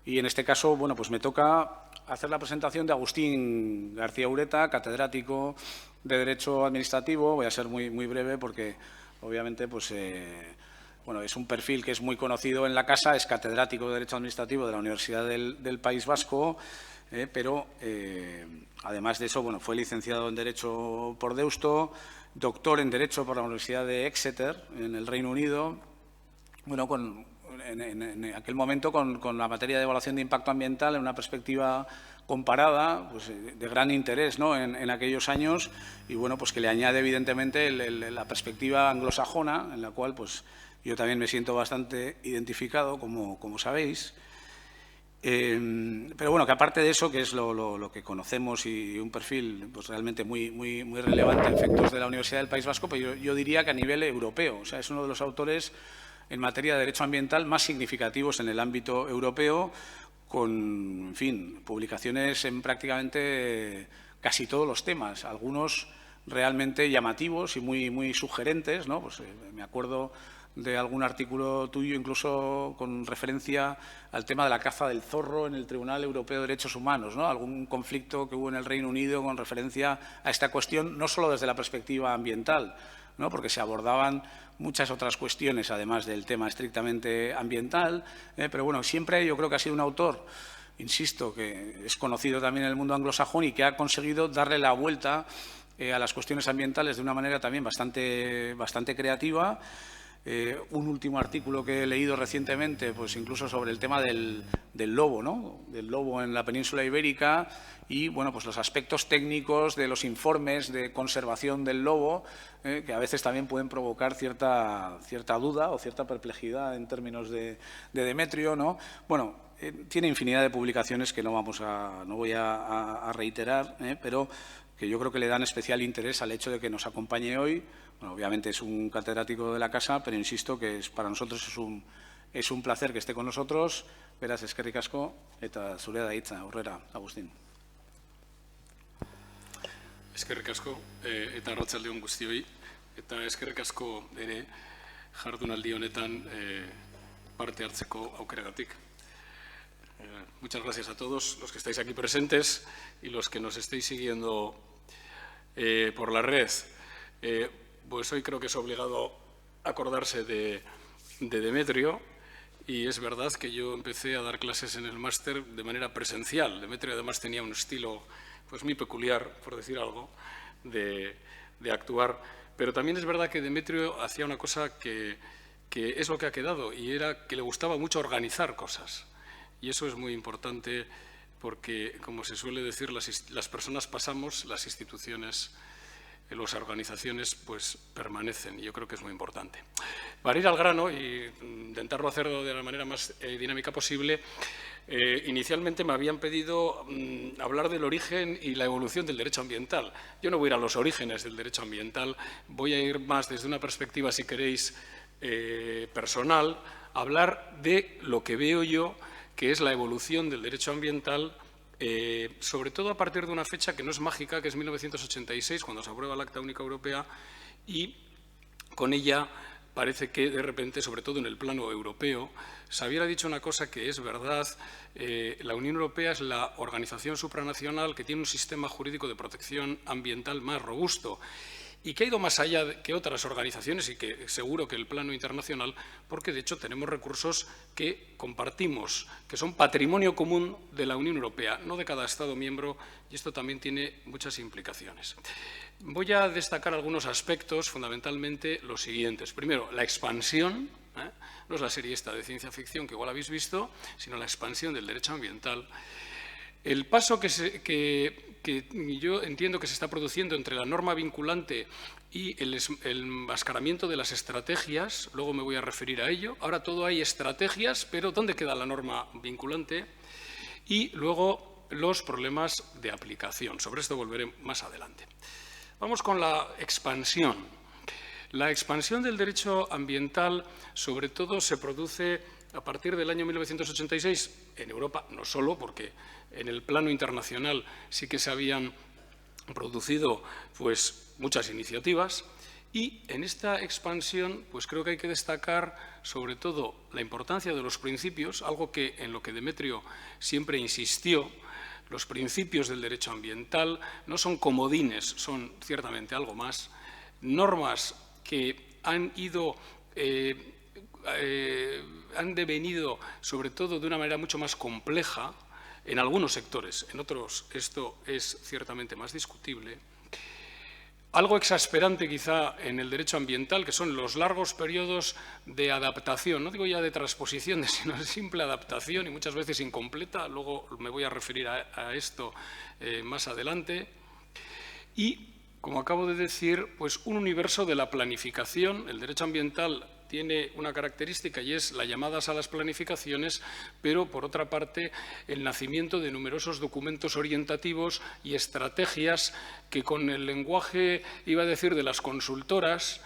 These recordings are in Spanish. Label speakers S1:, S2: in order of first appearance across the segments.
S1: Y en este caso, bueno, pues me toca hacer la presentación de Agustín García Ureta, catedrático de Derecho Administrativo. Voy a ser muy breve porque, obviamente, pues, bueno, es un perfil que es muy conocido en la casa, es catedrático de Derecho Administrativo de la Universidad del País Vasco, pero, además de eso, bueno, fue licenciado en Derecho por Deusto, doctor en Derecho por la Universidad de Exeter, en el Reino Unido. Bueno, en aquel momento con la materia de evaluación de impacto ambiental en una perspectiva comparada, pues, de gran interés, ¿no?, en aquellos años, y bueno, pues que le añade evidentemente la perspectiva anglosajona, en la cual pues yo también me siento bastante identificado, como sabéis. Pero bueno, que aparte de eso, que es lo que conocemos y un perfil pues realmente muy relevante a efectos de la Universidad del País Vasco, pues yo diría que a nivel europeo. O sea, es uno de los autores en materia de derecho ambiental más significativos en el ámbito europeo, con, en fin, publicaciones en prácticamente casi todos los temas, algunos realmente llamativos y muy sugerentes, ¿no? Pues, me acuerdo de algún artículo tuyo, incluso con referencia al tema de la caza del zorro en el Tribunal Europeo de Derechos Humanos, ¿no? Algún conflicto que hubo en el Reino Unido con referencia a esta cuestión, no solo desde la perspectiva ambiental, ¿no?, porque se abordaban muchas otras cuestiones, además del tema estrictamente ambiental, pero bueno, siempre yo creo que ha sido un autor, insisto, que es conocido también en el mundo anglosajón y que ha conseguido darle la vuelta a las cuestiones ambientales de una manera también bastante creativa. Un último artículo que he leído recientemente, pues incluso sobre el tema del lobo, ¿no?, del lobo en la península ibérica, y bueno, pues los aspectos técnicos de los informes de conservación del lobo, que a veces también pueden provocar cierta duda o cierta perplejidad en términos de Demetrio, ¿no? Bueno, tiene infinidad de publicaciones que no voy a reiterar, pero que yo creo que le dan especial interés al hecho de que nos acompañe hoy. Bueno, obviamente es un catedrático de la casa, pero insisto que para nosotros es un placer que esté con nosotros. Beraz, eskerrik asko, eta zurea da hitza, aurrera, Agustín.
S2: Eskerrik asko, eta arratsalde on guztioi, eta eskerrik asko ere jardunaldi honetan parte hartzeko aukeragatik. Muchas gracias a todos los que estáis aquí presentes y los que nos estéis siguiendo por la red. Pues hoy creo que es obligado acordarse de Demetrio, y es verdad que yo empecé a dar clases en el máster de manera presencial. Demetrio además tenía un estilo pues muy peculiar, por decir algo, de actuar, pero también es verdad que Demetrio hacía una cosa que es lo que ha quedado, y era que le gustaba mucho organizar cosas. Y eso es muy importante porque, como se suele decir, las personas pasamos, las instituciones, las organizaciones, pues permanecen. Y yo creo que es muy importante. Para ir al grano y intentarlo hacerlo de la manera más dinámica posible, inicialmente me habían pedido hablar del origen y la evolución del derecho ambiental. Yo no voy a ir a los orígenes del derecho ambiental, voy a ir más desde una perspectiva, si queréis, personal, a hablar de lo que veo yo que es la evolución del derecho ambiental, sobre todo a partir de una fecha que no es mágica, que es 1986, cuando se aprueba el Acta Única Europea, y con ella parece que de repente, sobre todo en el plano europeo, se había dicho una cosa que es verdad: la Unión Europea es la organización supranacional que tiene un sistema jurídico de protección ambiental más robusto, y que ha ido más allá que otras organizaciones, y que seguro que el plano internacional, porque de hecho tenemos recursos que compartimos, que son patrimonio común de la Unión Europea, no de cada Estado miembro, y esto también tiene muchas implicaciones. Voy a destacar algunos aspectos, fundamentalmente los siguientes. Primero, la expansión, no es la serie esta de ciencia ficción que igual habéis visto, sino la expansión del derecho ambiental. El paso que yo entiendo que se está produciendo entre la norma vinculante y el enmascaramiento de las estrategias, luego me voy a referir a ello. Ahora todo hay estrategias, pero ¿dónde queda la norma vinculante? Y luego los problemas de aplicación. Sobre esto volveré más adelante. Vamos con la expansión. La expansión del derecho ambiental, sobre todo, se produce a partir del año 1986 en Europa, no solo, porque en el plano internacional sí que se habían producido pues, muchas iniciativas, Y en esta expansión, pues creo que hay que destacar sobre todo la importancia de los principios, algo en lo que Demetrio siempre insistió. Los principios del derecho ambiental no son comodines, son ciertamente algo más. Normas que han devenido, sobre todo, de una manera mucho más compleja en algunos sectores. En otros esto es ciertamente más discutible. Algo exasperante quizá en el derecho ambiental, que son los largos periodos de adaptación, no digo ya de transposición, sino de simple adaptación y muchas veces incompleta, luego me voy a referir a esto más adelante. Y, como acabo de decir, pues un universo de la planificación. El derecho ambiental tiene una característica y es las llamadas a las planificaciones, pero, por otra parte, el nacimiento de numerosos documentos orientativos y estrategias que, con el lenguaje, iba a decir, de las consultoras,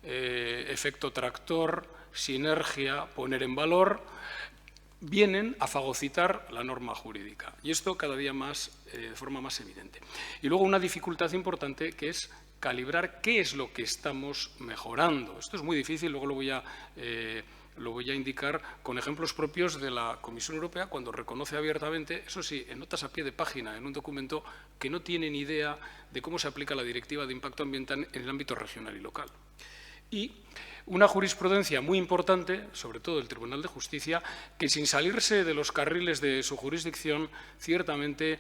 S2: efecto tractor, sinergia, poner en valor, vienen a fagocitar la norma jurídica. Y esto cada día más, de forma más evidente. Y luego una dificultad importante que es calibrar qué es lo que estamos mejorando. Esto es muy difícil, luego lo voy a indicar con ejemplos propios de la Comisión Europea cuando reconoce abiertamente, eso sí, en notas a pie de página, en un documento, que no tiene ni idea de cómo se aplica la Directiva de Impacto Ambiental en el ámbito regional y local. Y una jurisprudencia muy importante, sobre todo del Tribunal de Justicia, que sin salirse de los carriles de su jurisdicción, ciertamente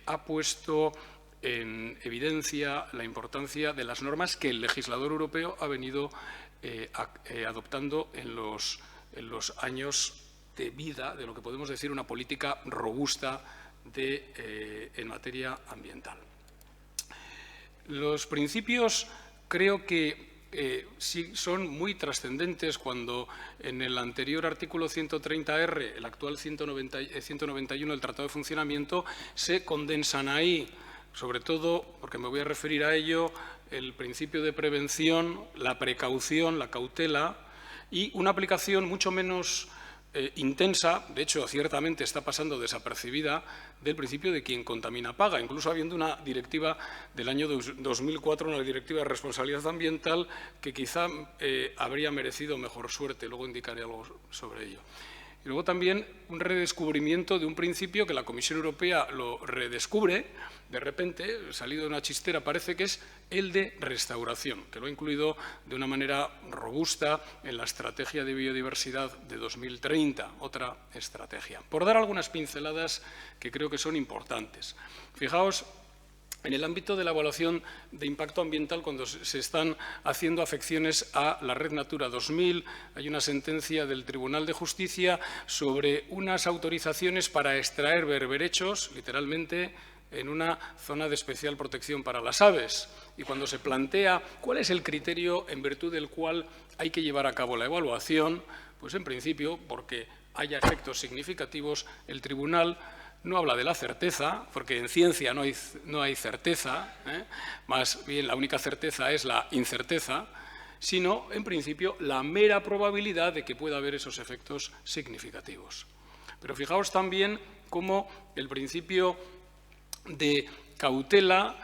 S2: ha puesto en evidencia la importancia de las normas que el legislador europeo ha venido adoptando en los años de vida de lo que podemos decir una política robusta en materia ambiental. Los principios creo que sí son muy trascendentes cuando en el anterior artículo 130R, el actual 191 del Tratado de Funcionamiento, se condensan ahí, sobre todo, porque me voy a referir a ello, el principio de prevención, la precaución, la cautela y una aplicación mucho menos intensa, de hecho, ciertamente está pasando desapercibida, del principio de quien contamina paga, incluso habiendo una directiva del año 2004, una directiva de responsabilidad ambiental que quizá habría merecido mejor suerte. Luego indicaré algo sobre ello. Y luego también un redescubrimiento de un principio que la Comisión Europea lo redescubre, de repente, salido de una chistera, parece que es el de restauración, que lo ha incluido de una manera robusta en la Estrategia de Biodiversidad de 2030, otra estrategia. Por dar algunas pinceladas que creo que son importantes. Fijaos, en el ámbito de la evaluación de impacto ambiental, cuando se están haciendo afecciones a la Red Natura 2000, hay una sentencia del Tribunal de Justicia sobre unas autorizaciones para extraer berberechos, literalmente, en una zona de especial protección para las aves. Y cuando se plantea cuál es el criterio en virtud del cual hay que llevar a cabo la evaluación, pues en principio, porque haya efectos significativos, el Tribunal no habla de la certeza, porque en ciencia no hay certeza, más bien la única certeza es la incerteza, sino, en principio, la mera probabilidad de que pueda haber esos efectos significativos. Pero fijaos también cómo el principio de cautela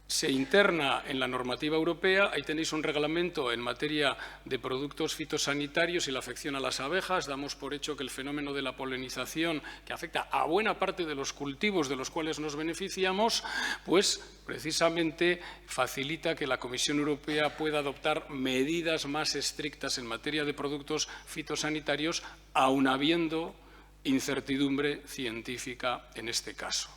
S2: se interna en la normativa europea. Ahí tenéis un reglamento en materia de productos fitosanitarios y la afección a las abejas. Damos por hecho que el fenómeno de la polinización, que afecta a buena parte de los cultivos de los cuales nos beneficiamos, pues precisamente facilita que la Comisión Europea pueda adoptar medidas más estrictas en materia de productos fitosanitarios, aun habiendo incertidumbre científica en este caso.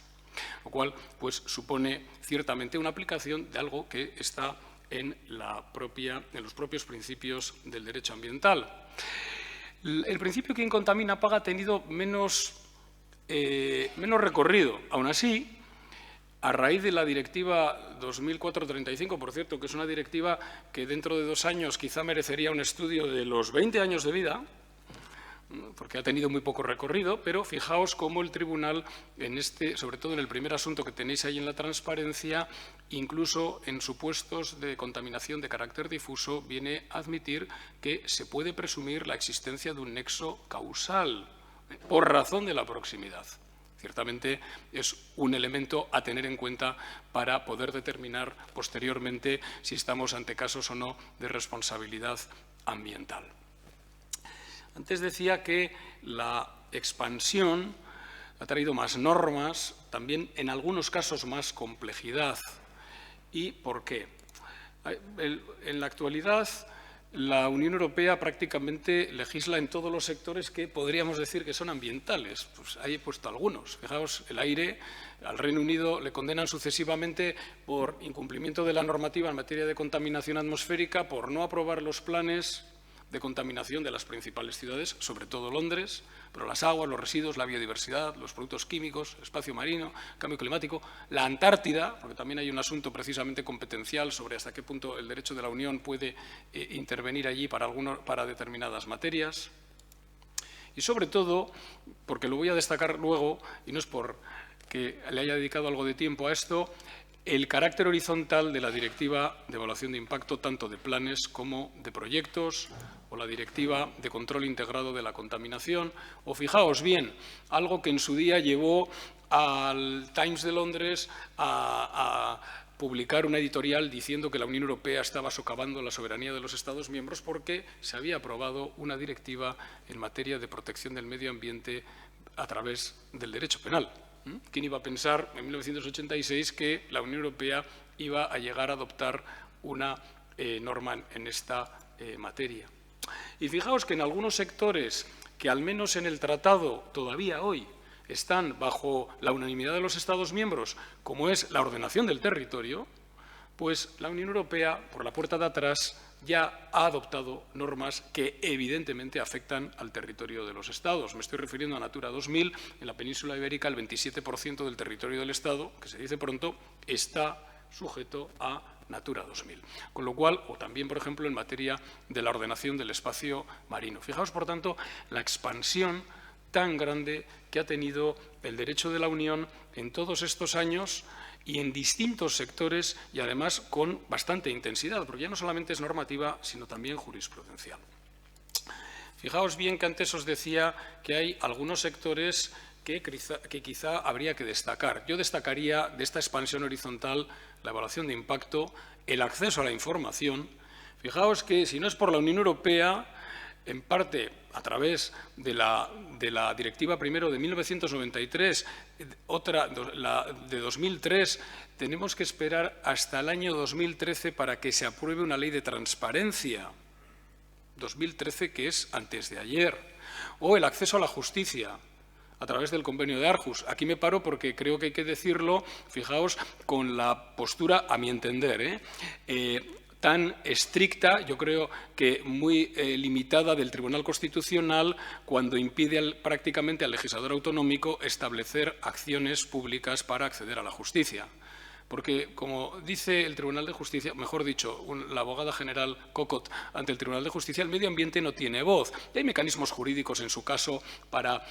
S2: Lo cual pues, supone ciertamente una aplicación de algo que está en los propios principios del derecho ambiental. El principio quien contamina paga ha tenido menos recorrido. Aún así, a raíz de la Directiva 2004/35, por cierto, que es una directiva que dentro de 2 años quizá merecería un estudio de los 20 años de vida, porque ha tenido muy poco recorrido, pero fijaos cómo el tribunal, sobre todo en el primer asunto que tenéis ahí en la transparencia, incluso en supuestos de contaminación de carácter difuso, viene a admitir que se puede presumir la existencia de un nexo causal por razón de la proximidad. Es Ciertamente es un elemento a tener en cuenta para poder determinar posteriormente si estamos ante casos o no de responsabilidad ambiental. Antes decía que la expansión ha traído más normas, también en algunos casos más complejidad. ¿Y por qué? En la actualidad, la Unión Europea prácticamente legisla en todos los sectores que podríamos decir que son ambientales. Pues ahí he puesto algunos. Fijaos, el aire, al Reino Unido le condenan sucesivamente por incumplimiento de la normativa en materia de contaminación atmosférica, por no aprobar los planes de contaminación de las principales ciudades, sobre todo Londres, pero las aguas, los residuos, la biodiversidad, los productos químicos, el espacio marino, el cambio climático, la Antártida, porque también hay un asunto precisamente competencial sobre hasta qué punto el derecho de la Unión puede intervenir allí para determinadas materias. Y sobre todo, porque lo voy a destacar luego, y no es por que le haya dedicado algo de tiempo a esto, el carácter horizontal de la Directiva de Evaluación de Impacto, tanto de planes como de proyectos, o la Directiva de Control Integrado de la Contaminación, o fijaos bien, algo que en su día llevó al Times de Londres a publicar una editorial diciendo que la Unión Europea estaba socavando la soberanía de los Estados miembros porque se había aprobado una directiva en materia de protección del medio ambiente a través del derecho penal. ¿Quién iba a pensar en 1986 que la Unión Europea iba a llegar a adoptar una norma en esta materia? Y fijaos que en algunos sectores que al menos en el tratado todavía hoy están bajo la unanimidad de los Estados miembros, como es la ordenación del territorio, pues la Unión Europea, por la puerta de atrás, ya ha adoptado normas que evidentemente afectan al territorio de los Estados. Me estoy refiriendo a Natura 2000. En la península ibérica, el 27% del territorio del Estado, que se dice pronto, está sujeto a Natura 2000. Con lo cual, o también, por ejemplo, en materia de la ordenación del espacio marino. Fijaos, por tanto, la expansión tan grande que ha tenido el derecho de la Unión en todos estos años y en distintos sectores y además con bastante intensidad, porque ya no solamente es normativa, sino también jurisprudencial. Fijaos bien que antes os decía que hay algunos sectores que quizá habría que destacar. Yo destacaría de esta expansión horizontal la evaluación de impacto, el acceso a la información. Fijaos que si no es por la Unión Europea, en parte a través de la Directiva primero de 1993, otra la de 2003, tenemos que esperar hasta el año 2013 para que se apruebe una ley de transparencia. 2013, que es antes de ayer. O el acceso a la justicia a través del convenio de Aarhus. Aquí me paro porque creo que hay que decirlo, fijaos, con la postura, a mi entender, tan estricta, yo creo que muy limitada del Tribunal Constitucional cuando impide prácticamente al legislador autonómico establecer acciones públicas para acceder a la justicia. Porque, como dice el Tribunal de Justicia, mejor dicho, la abogada general Cockott ante el Tribunal de Justicia, el medio ambiente no tiene voz. Y hay mecanismos jurídicos, en su caso, para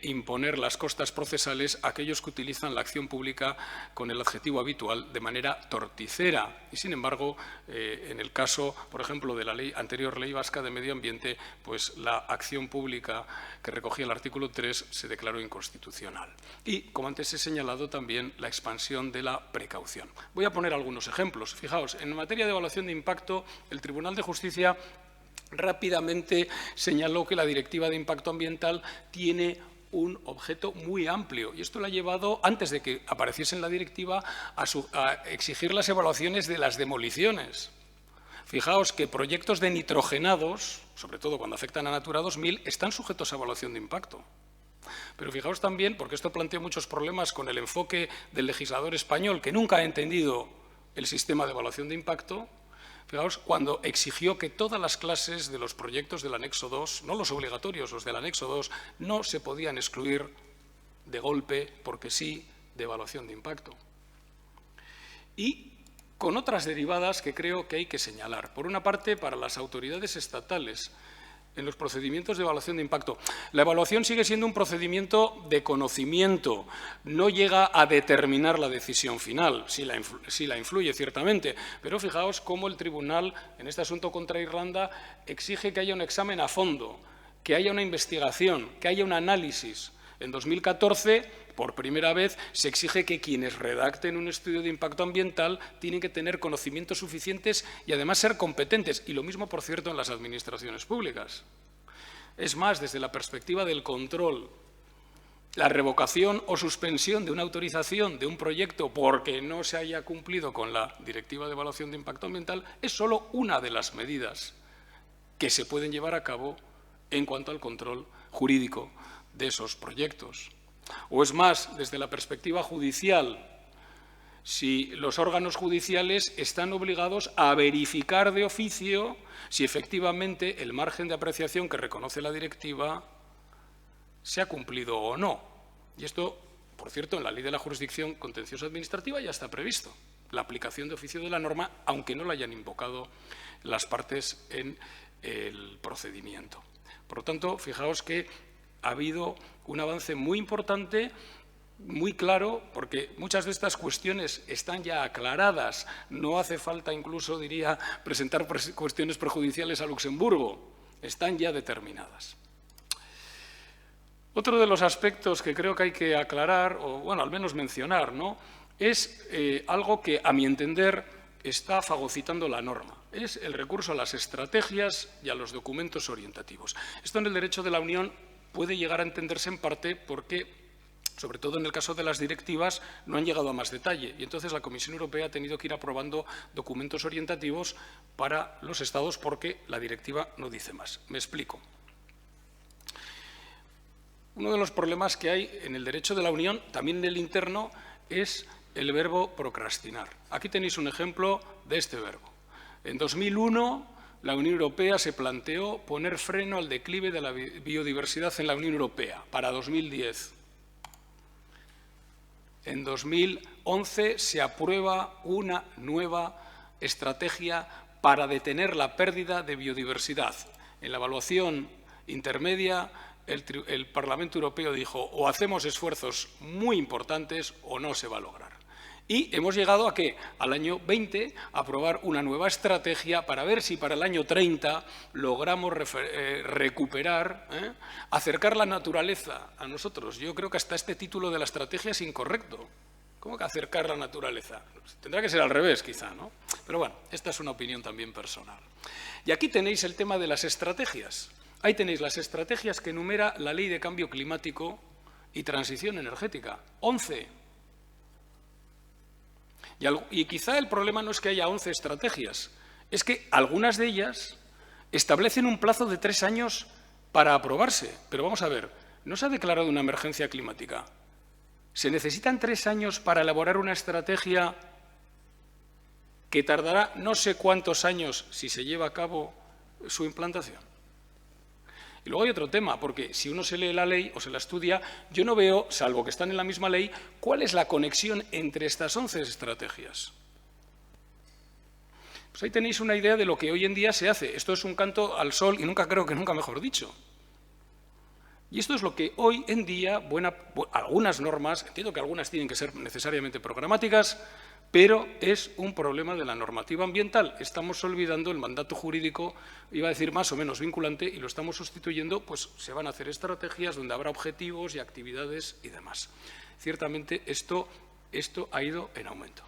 S2: imponer las costas procesales a aquellos que utilizan la acción pública con el adjetivo habitual de manera torticera. Y, sin embargo, en el caso, por ejemplo, de la anterior Ley Vasca de Medio Ambiente, pues la acción pública que recogía el artículo 3 se declaró inconstitucional. Y, como antes he señalado, también la expansión de la precaución. Voy a poner algunos ejemplos. Fijaos, en materia de evaluación de impacto, el Tribunal de Justicia rápidamente señaló que la Directiva de Impacto Ambiental tiene un objeto muy amplio. Y esto lo ha llevado, antes de que apareciese en la directiva, a exigir las evaluaciones de las demoliciones. Fijaos que proyectos de nitrogenados, sobre todo cuando afectan a Natura 2000, están sujetos a evaluación de impacto. Pero fijaos también, porque esto plantea muchos problemas con el enfoque del legislador español, que nunca ha entendido el sistema de evaluación de impacto, fijaos, cuando exigió que todas las clases de los proyectos del anexo 2, no los obligatorios, los del anexo 2, no se podían excluir de golpe, porque sí, de evaluación de impacto. Y con otras derivadas que creo que hay que señalar. Por una parte, para las autoridades estatales, en los procedimientos de evaluación de impacto. La evaluación sigue siendo un procedimiento de conocimiento, no llega a determinar la decisión final, sí la influye ciertamente, pero fijaos cómo el tribunal, en este asunto contra Irlanda, exige que haya un examen a fondo, que haya una investigación, que haya un análisis. En 2014, por primera vez, se exige que quienes redacten un estudio de impacto ambiental tienen que tener conocimientos suficientes y además ser competentes. Y lo mismo, por cierto, en las administraciones públicas. Es más, desde la perspectiva del control, la revocación o suspensión de una autorización de un proyecto porque no se haya cumplido con la Directiva de Evaluación de Impacto Ambiental es solo una de las medidas que se pueden llevar a cabo en cuanto al control jurídico de esos proyectos. O es más, desde la perspectiva judicial, si los órganos judiciales están obligados a verificar de oficio si efectivamente el margen de apreciación que reconoce la directiva se ha cumplido o no. Y esto, por cierto, en la Ley de la Jurisdicción Contenciosa Administrativa ya está previsto, la aplicación de oficio de la norma, aunque no la hayan invocado las partes en el procedimiento. Por lo tanto, fijaos que ha habido un avance muy importante, muy claro, porque muchas de estas cuestiones están ya aclaradas. No hace falta incluso, diría, presentar cuestiones prejudiciales a Luxemburgo. Están ya determinadas. Otro de los aspectos que creo que hay que aclarar, o bueno, al menos mencionar, ¿no?, es algo que, a mi entender, está fagocitando la norma. Es el recurso a las estrategias y a los documentos orientativos. Esto en el derecho de la Unión puede llegar a entenderse en parte porque, sobre todo en el caso de las directivas, no han llegado a más detalle. Y entonces la Comisión Europea ha tenido que ir aprobando documentos orientativos para los Estados porque la directiva no dice más. Me explico. Uno de los problemas que hay en el derecho de la Unión, también en el interno, es el verbo procrastinar. Aquí tenéis un ejemplo de este verbo. En 2001, la Unión Europea se planteó poner freno al declive de la biodiversidad en la Unión Europea para 2010. En 2011 se aprueba una nueva estrategia para detener la pérdida de biodiversidad. En la evaluación intermedia, el Parlamento Europeo dijo o hacemos esfuerzos muy importantes o no se va a lograr. Y hemos llegado a que al año 20 aprobar una nueva estrategia para ver si para el año 30 logramos recuperar, acercar la naturaleza a nosotros. Yo creo que hasta este título de la estrategia es incorrecto. ¿Cómo que acercar la naturaleza? Tendrá que ser al revés, quizá, ¿no? Pero bueno, esta es una opinión también personal. Y aquí tenéis el tema de las estrategias. Ahí tenéis las estrategias que enumera la Ley de Cambio Climático y Transición Energética. 11. Y quizá el problema no es que haya 11 estrategias, es que algunas de ellas establecen un plazo de 3 años para aprobarse. Pero vamos a ver, no se ha declarado una emergencia climática. ¿Se necesitan 3 años para elaborar una estrategia que tardará no sé cuántos años si se lleva a cabo su implantación? Y luego hay otro tema, porque si uno se lee la ley o se la estudia, yo no veo, salvo que están en la misma ley, cuál es la conexión entre estas 11 estrategias. Pues ahí tenéis una idea de lo que hoy en día se hace. Esto es un canto al sol y creo que nunca mejor dicho. Y esto es lo que hoy en día, algunas normas, entiendo que algunas tienen que ser necesariamente programáticas, pero es un problema de la normativa ambiental. Estamos olvidando el mandato jurídico, iba a decir más o menos vinculante, y lo estamos sustituyendo, pues se van a hacer estrategias donde habrá objetivos y actividades y demás. Ciertamente esto ha ido en aumento.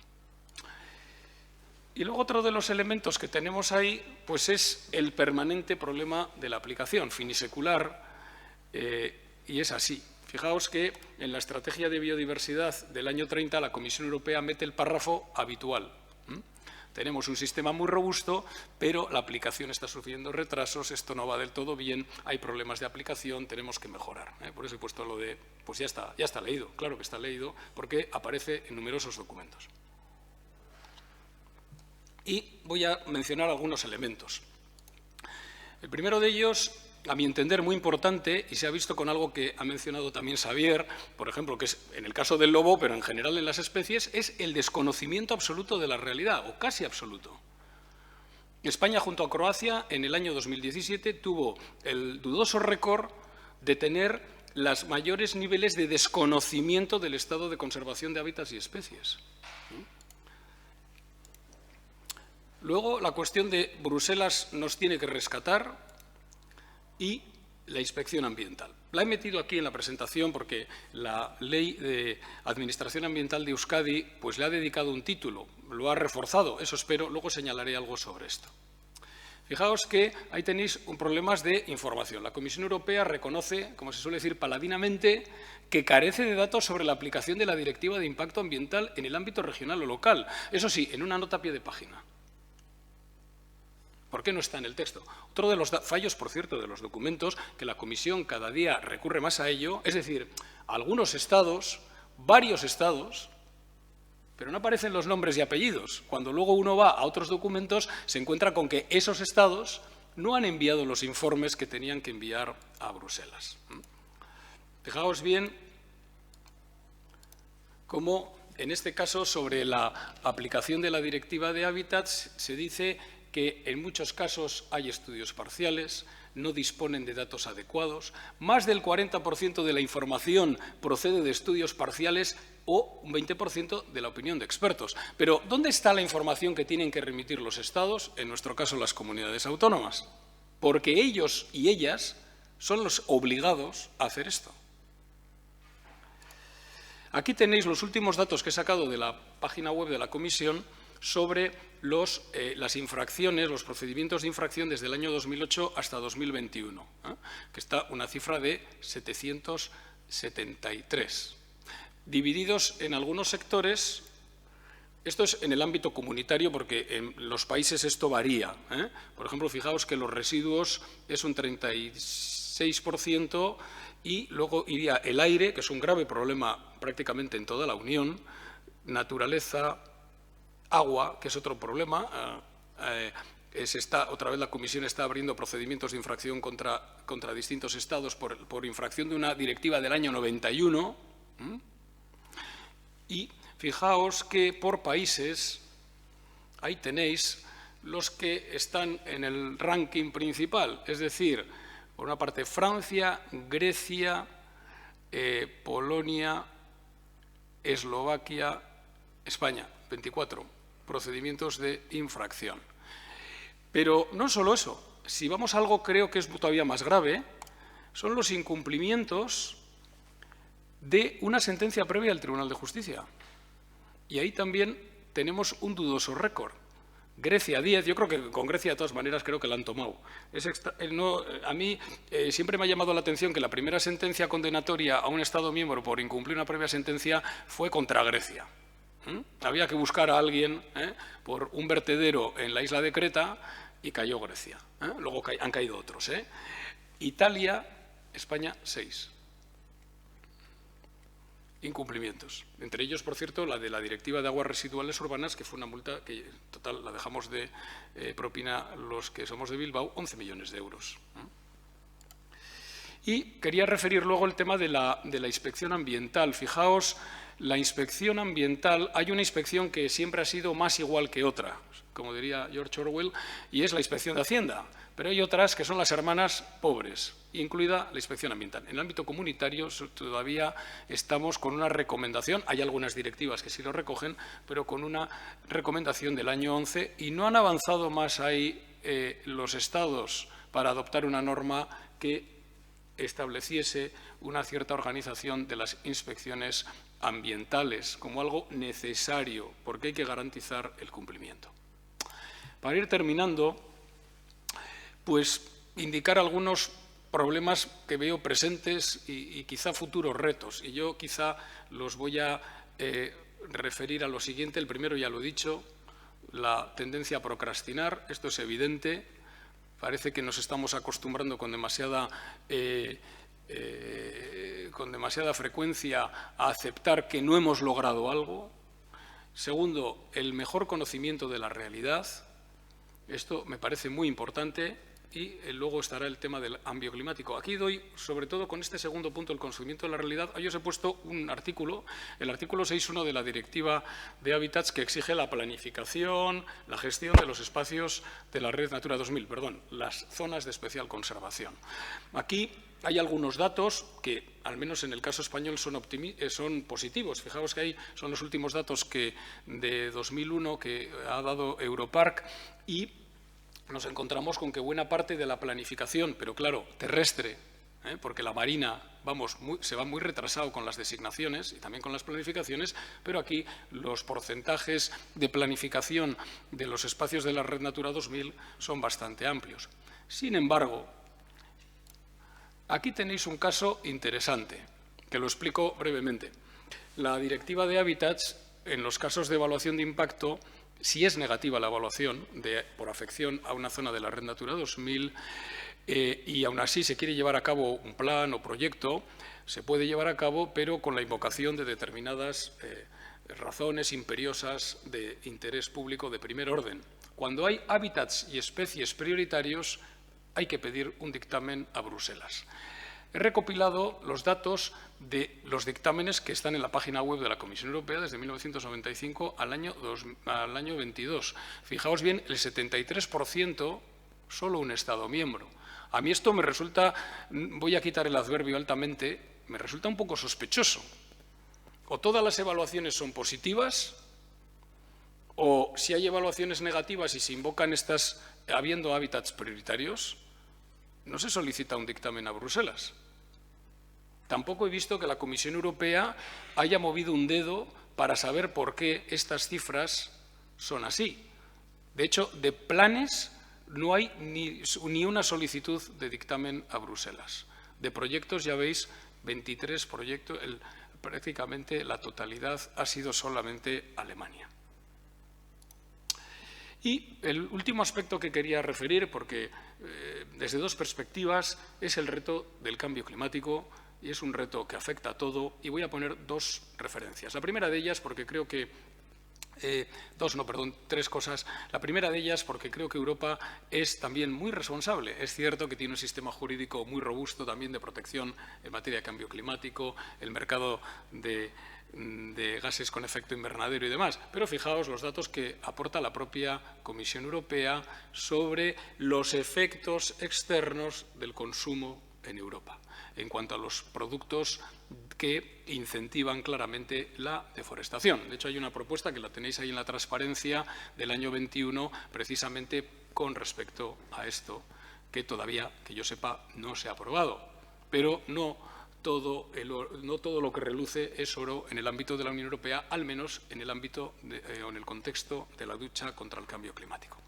S2: Y luego otro de los elementos que tenemos ahí, pues es el permanente problema de la aplicación finisecular, y es así. Fijaos que en la estrategia de biodiversidad del año 30 la Comisión Europea mete el párrafo habitual. Tenemos un sistema muy robusto, pero la aplicación está sufriendo retrasos, esto no va del todo bien, hay problemas de aplicación, tenemos que mejorar. Por eso he puesto lo de, pues ya está leído, claro que está leído, porque aparece en numerosos documentos. Y voy a mencionar algunos elementos. El primero de ellos, a mi entender, muy importante, y se ha visto con algo que ha mencionado también Xavier, por ejemplo, que es en el caso del lobo, pero en general en las especies, es el desconocimiento absoluto de la realidad, o casi absoluto. España, junto a Croacia, en el año 2017 tuvo el dudoso récord de tener los mayores niveles de desconocimiento del estado de conservación de hábitats y especies. Luego, la cuestión de Bruselas nos tiene que rescatar y la inspección ambiental. La he metido aquí en la presentación porque la Ley de Administración Ambiental de Euskadi pues le ha dedicado un título, lo ha reforzado, eso espero, luego señalaré algo sobre esto. Fijaos que ahí tenéis problemas de información. La Comisión Europea reconoce, como se suele decir paladinamente, que carece de datos sobre la aplicación de la Directiva de Impacto Ambiental en el ámbito regional o local. Eso sí, en una nota a pie de página. ¿Por qué no está en el texto? Otro de los fallos, por cierto, de los documentos, que la Comisión cada día recurre más a ello, es decir, algunos estados, varios estados, pero no aparecen los nombres y apellidos. Cuando luego uno va a otros documentos, se encuentra con que esos estados no han enviado los informes que tenían que enviar a Bruselas. Fijaos bien cómo, en este caso, sobre la aplicación de la Directiva de Hábitats, se dice que en muchos casos hay estudios parciales, no disponen de datos adecuados, más del 40% de la información procede de estudios parciales o un 20% de la opinión de expertos. Pero, ¿dónde está la información que tienen que remitir los estados, en nuestro caso las comunidades autónomas? Porque ellos y ellas son los obligados a hacer esto. Aquí tenéis los últimos datos que he sacado de la página web de la Comisión sobre las infracciones, los procedimientos de infracción desde el año 2008 hasta 2021, que está una cifra de 773. Divididos en algunos sectores, esto es en el ámbito comunitario porque en los países esto varía. Por ejemplo, fijaos que los residuos es un 36% y luego iría el aire, que es un grave problema prácticamente en toda la Unión, naturaleza, agua, que es otro problema. Otra vez la Comisión está abriendo procedimientos de infracción contra distintos estados por infracción de una directiva del año 91. Y fijaos que por países, ahí tenéis los que están en el ranking principal, es decir, por una parte Francia, Grecia, Polonia, Eslovaquia, España, 24 procedimientos de infracción. Pero no solo eso, si vamos a algo creo que es todavía más grave, son los incumplimientos de una sentencia previa del Tribunal de Justicia. Y ahí también tenemos un dudoso récord. Grecia 10, yo creo que con Grecia de todas maneras creo que la han tomado. A mí siempre me ha llamado la atención que la primera sentencia condenatoria a un Estado miembro por incumplir una previa sentencia fue contra Grecia. Había que buscar a alguien por un vertedero en la isla de Creta y cayó Grecia. Luego han caído otros. Italia, España, 6 incumplimientos. Entre ellos, por cierto, la de la Directiva de Aguas Residuales Urbanas, que fue una multa que, total, la dejamos de propina los que somos de Bilbao, 11 millones de euros. Y quería referir luego el tema de la inspección ambiental. Fijaos, la inspección ambiental, hay una inspección que siempre ha sido más igual que otra, como diría George Orwell, y es la inspección de Hacienda. Pero hay otras que son las hermanas pobres, incluida la inspección ambiental. En el ámbito comunitario todavía estamos con una recomendación, hay algunas directivas que sí lo recogen, pero con una recomendación del año 11 y no han avanzado más ahí los estados para adoptar una norma que estableciese una cierta organización de las inspecciones ambientales como algo necesario, porque hay que garantizar el cumplimiento. Para ir terminando, pues indicar algunos problemas que veo presentes y quizá futuros retos. Y yo quizá los voy a referir a lo siguiente. El primero ya lo he dicho, la tendencia a procrastinar. Esto es evidente. Parece que nos estamos acostumbrando con demasiada frecuencia a aceptar que no hemos logrado algo. Segundo, el mejor conocimiento de la realidad. Esto me parece muy importante. Y luego estará el tema del cambio climático. Aquí doy, sobre todo con este segundo punto, el conocimiento de la realidad. Ahí os he puesto un artículo, el artículo 6.1 de la Directiva de Hábitats, que exige la planificación, la gestión de los espacios de la red Natura 2000, las zonas de especial conservación. Aquí hay algunos datos que, al menos en el caso español, son positivos. Fijaos que ahí son los últimos datos de 2001 que ha dado Europark y nos encontramos con que buena parte de la planificación, pero claro, terrestre, porque la Marina, se va muy retrasado con las designaciones y también con las planificaciones, pero aquí los porcentajes de planificación de los espacios de la Red Natura 2000 son bastante amplios. Sin embargo, aquí tenéis un caso interesante, que lo explico brevemente. La Directiva de Hábitats, en los casos de evaluación de impacto, si es negativa la evaluación por afección a una zona de la Red Natura 2000 y aún así se quiere llevar a cabo un plan o proyecto, se puede llevar a cabo, pero con la invocación de determinadas razones imperiosas de interés público de primer orden. Cuando hay hábitats y especies prioritarios, hay que pedir un dictamen a Bruselas. He recopilado los datos de los dictámenes que están en la página web de la Comisión Europea desde 1995 al año 22. Fijaos bien, el 73% solo un Estado miembro. A mí esto me resulta, voy a quitar el adverbio altamente, me resulta un poco sospechoso. O todas las evaluaciones son positivas, o si hay evaluaciones negativas y se invocan estas habiendo hábitats prioritarios, no se solicita un dictamen a Bruselas. Tampoco he visto que la Comisión Europea haya movido un dedo para saber por qué estas cifras son así. De hecho, de planes no hay ni una solicitud de dictamen a Bruselas. De proyectos, ya veis, 23 proyectos, prácticamente la totalidad ha sido solamente Alemania. Y el último aspecto que quería referir, porque desde dos perspectivas, es el reto del cambio climático, y es un reto que afecta a todo, y voy a poner dos referencias. La primera de ellas, porque creo que tres cosas. La primera de ellas, porque creo que Europa es también muy responsable. Es cierto que tiene un sistema jurídico muy robusto también de protección en materia de cambio climático, el mercado de gases con efecto invernadero y demás. Pero fijaos los datos que aporta la propia Comisión Europea sobre los efectos externos del consumo en Europa, en cuanto a los productos que incentivan claramente la deforestación. De hecho, hay una propuesta que la tenéis ahí en la transparencia del año 21, precisamente con respecto a esto, que todavía, que yo sepa, no se ha aprobado. Pero no todo lo que reluce es oro en el ámbito de la Unión Europea, al menos en el ámbito o en el contexto de la lucha contra el cambio climático.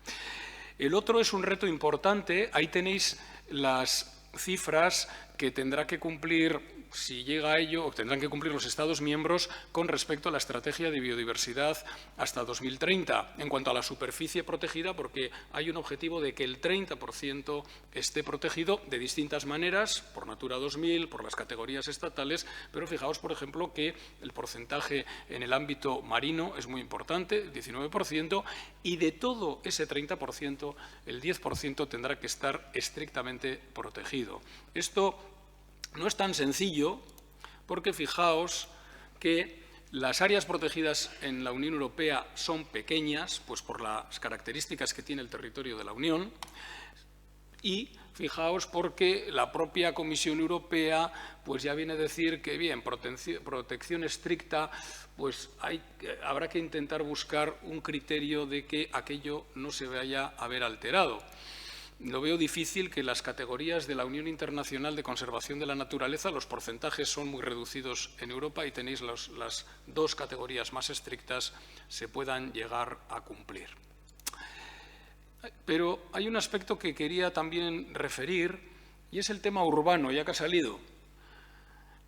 S2: El otro es un reto importante. Ahí tenéis las cifras que tendrá que cumplir, si llega a ello, o tendrán que cumplir los Estados miembros con respecto a la estrategia de biodiversidad hasta 2030, en cuanto a la superficie protegida, porque hay un objetivo de que el 30% esté protegido de distintas maneras, por Natura 2000, por las categorías estatales, pero fijaos, por ejemplo, que el porcentaje en el ámbito marino es muy importante, el 19%, y de todo ese 30%, el 10% tendrá que estar estrictamente protegido. Esto no es tan sencillo porque fijaos que las áreas protegidas en la Unión Europea son pequeñas, pues por las características que tiene el territorio de la Unión, y fijaos porque la propia Comisión Europea pues ya viene a decir que, bien, protección estricta, pues habrá que intentar buscar un criterio de que aquello no se vaya a ver alterado. Lo veo difícil que las categorías de la Unión Internacional de Conservación de la Naturaleza, los porcentajes son muy reducidos en Europa y tenéis las dos categorías más estrictas, se puedan llegar a cumplir. Pero hay un aspecto que quería también referir y es el tema urbano, ya que ha salido.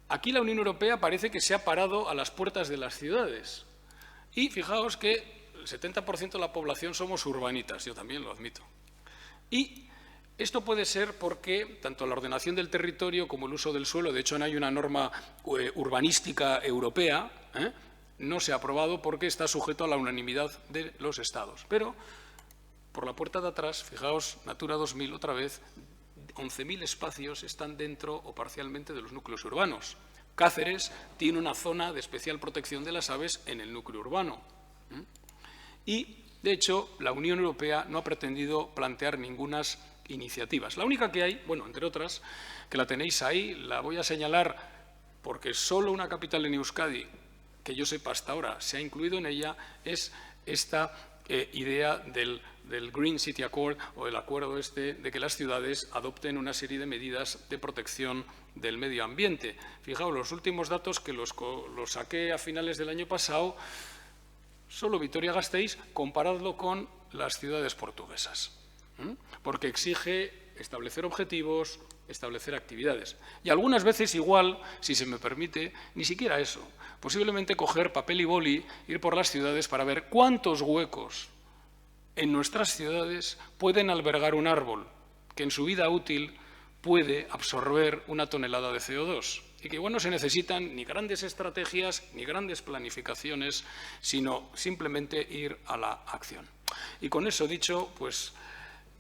S2: Aquí la Unión Europea parece que se ha parado a las puertas de las ciudades. Y fijaos que el 70% de la población somos urbanitas, yo también lo admito. Y esto puede ser porque tanto la ordenación del territorio como el uso del suelo, de hecho no hay una norma urbanística europea, no se ha aprobado porque está sujeto a la unanimidad de los Estados. Pero por la puerta de atrás, fijaos, Natura 2000 otra vez, 11.000 espacios están dentro o parcialmente de los núcleos urbanos. Cáceres tiene una zona de especial protección de las aves en el núcleo urbano. Y de hecho, la Unión Europea no ha pretendido plantear ninguna iniciativas. La única que hay, bueno, entre otras, que la tenéis ahí, la voy a señalar porque solo una capital en Euskadi, que yo sepa hasta ahora, se ha incluido en ella, es esta idea del Green City Accord o el acuerdo de que las ciudades adopten una serie de medidas de protección del medio ambiente. Fijaos, los últimos datos que los saqué a finales del año pasado, solo Vitoria-Gasteiz, comparadlo con las ciudades portuguesas, porque exige establecer objetivos, establecer actividades. Y algunas veces igual, si se me permite, ni siquiera eso. Posiblemente coger papel y boli, ir por las ciudades para ver cuántos huecos en nuestras ciudades pueden albergar un árbol que en su vida útil puede absorber 1 tonelada de CO2 y que igual no se necesitan ni grandes estrategias ni grandes planificaciones, sino simplemente ir a la acción. Y con eso dicho, pues,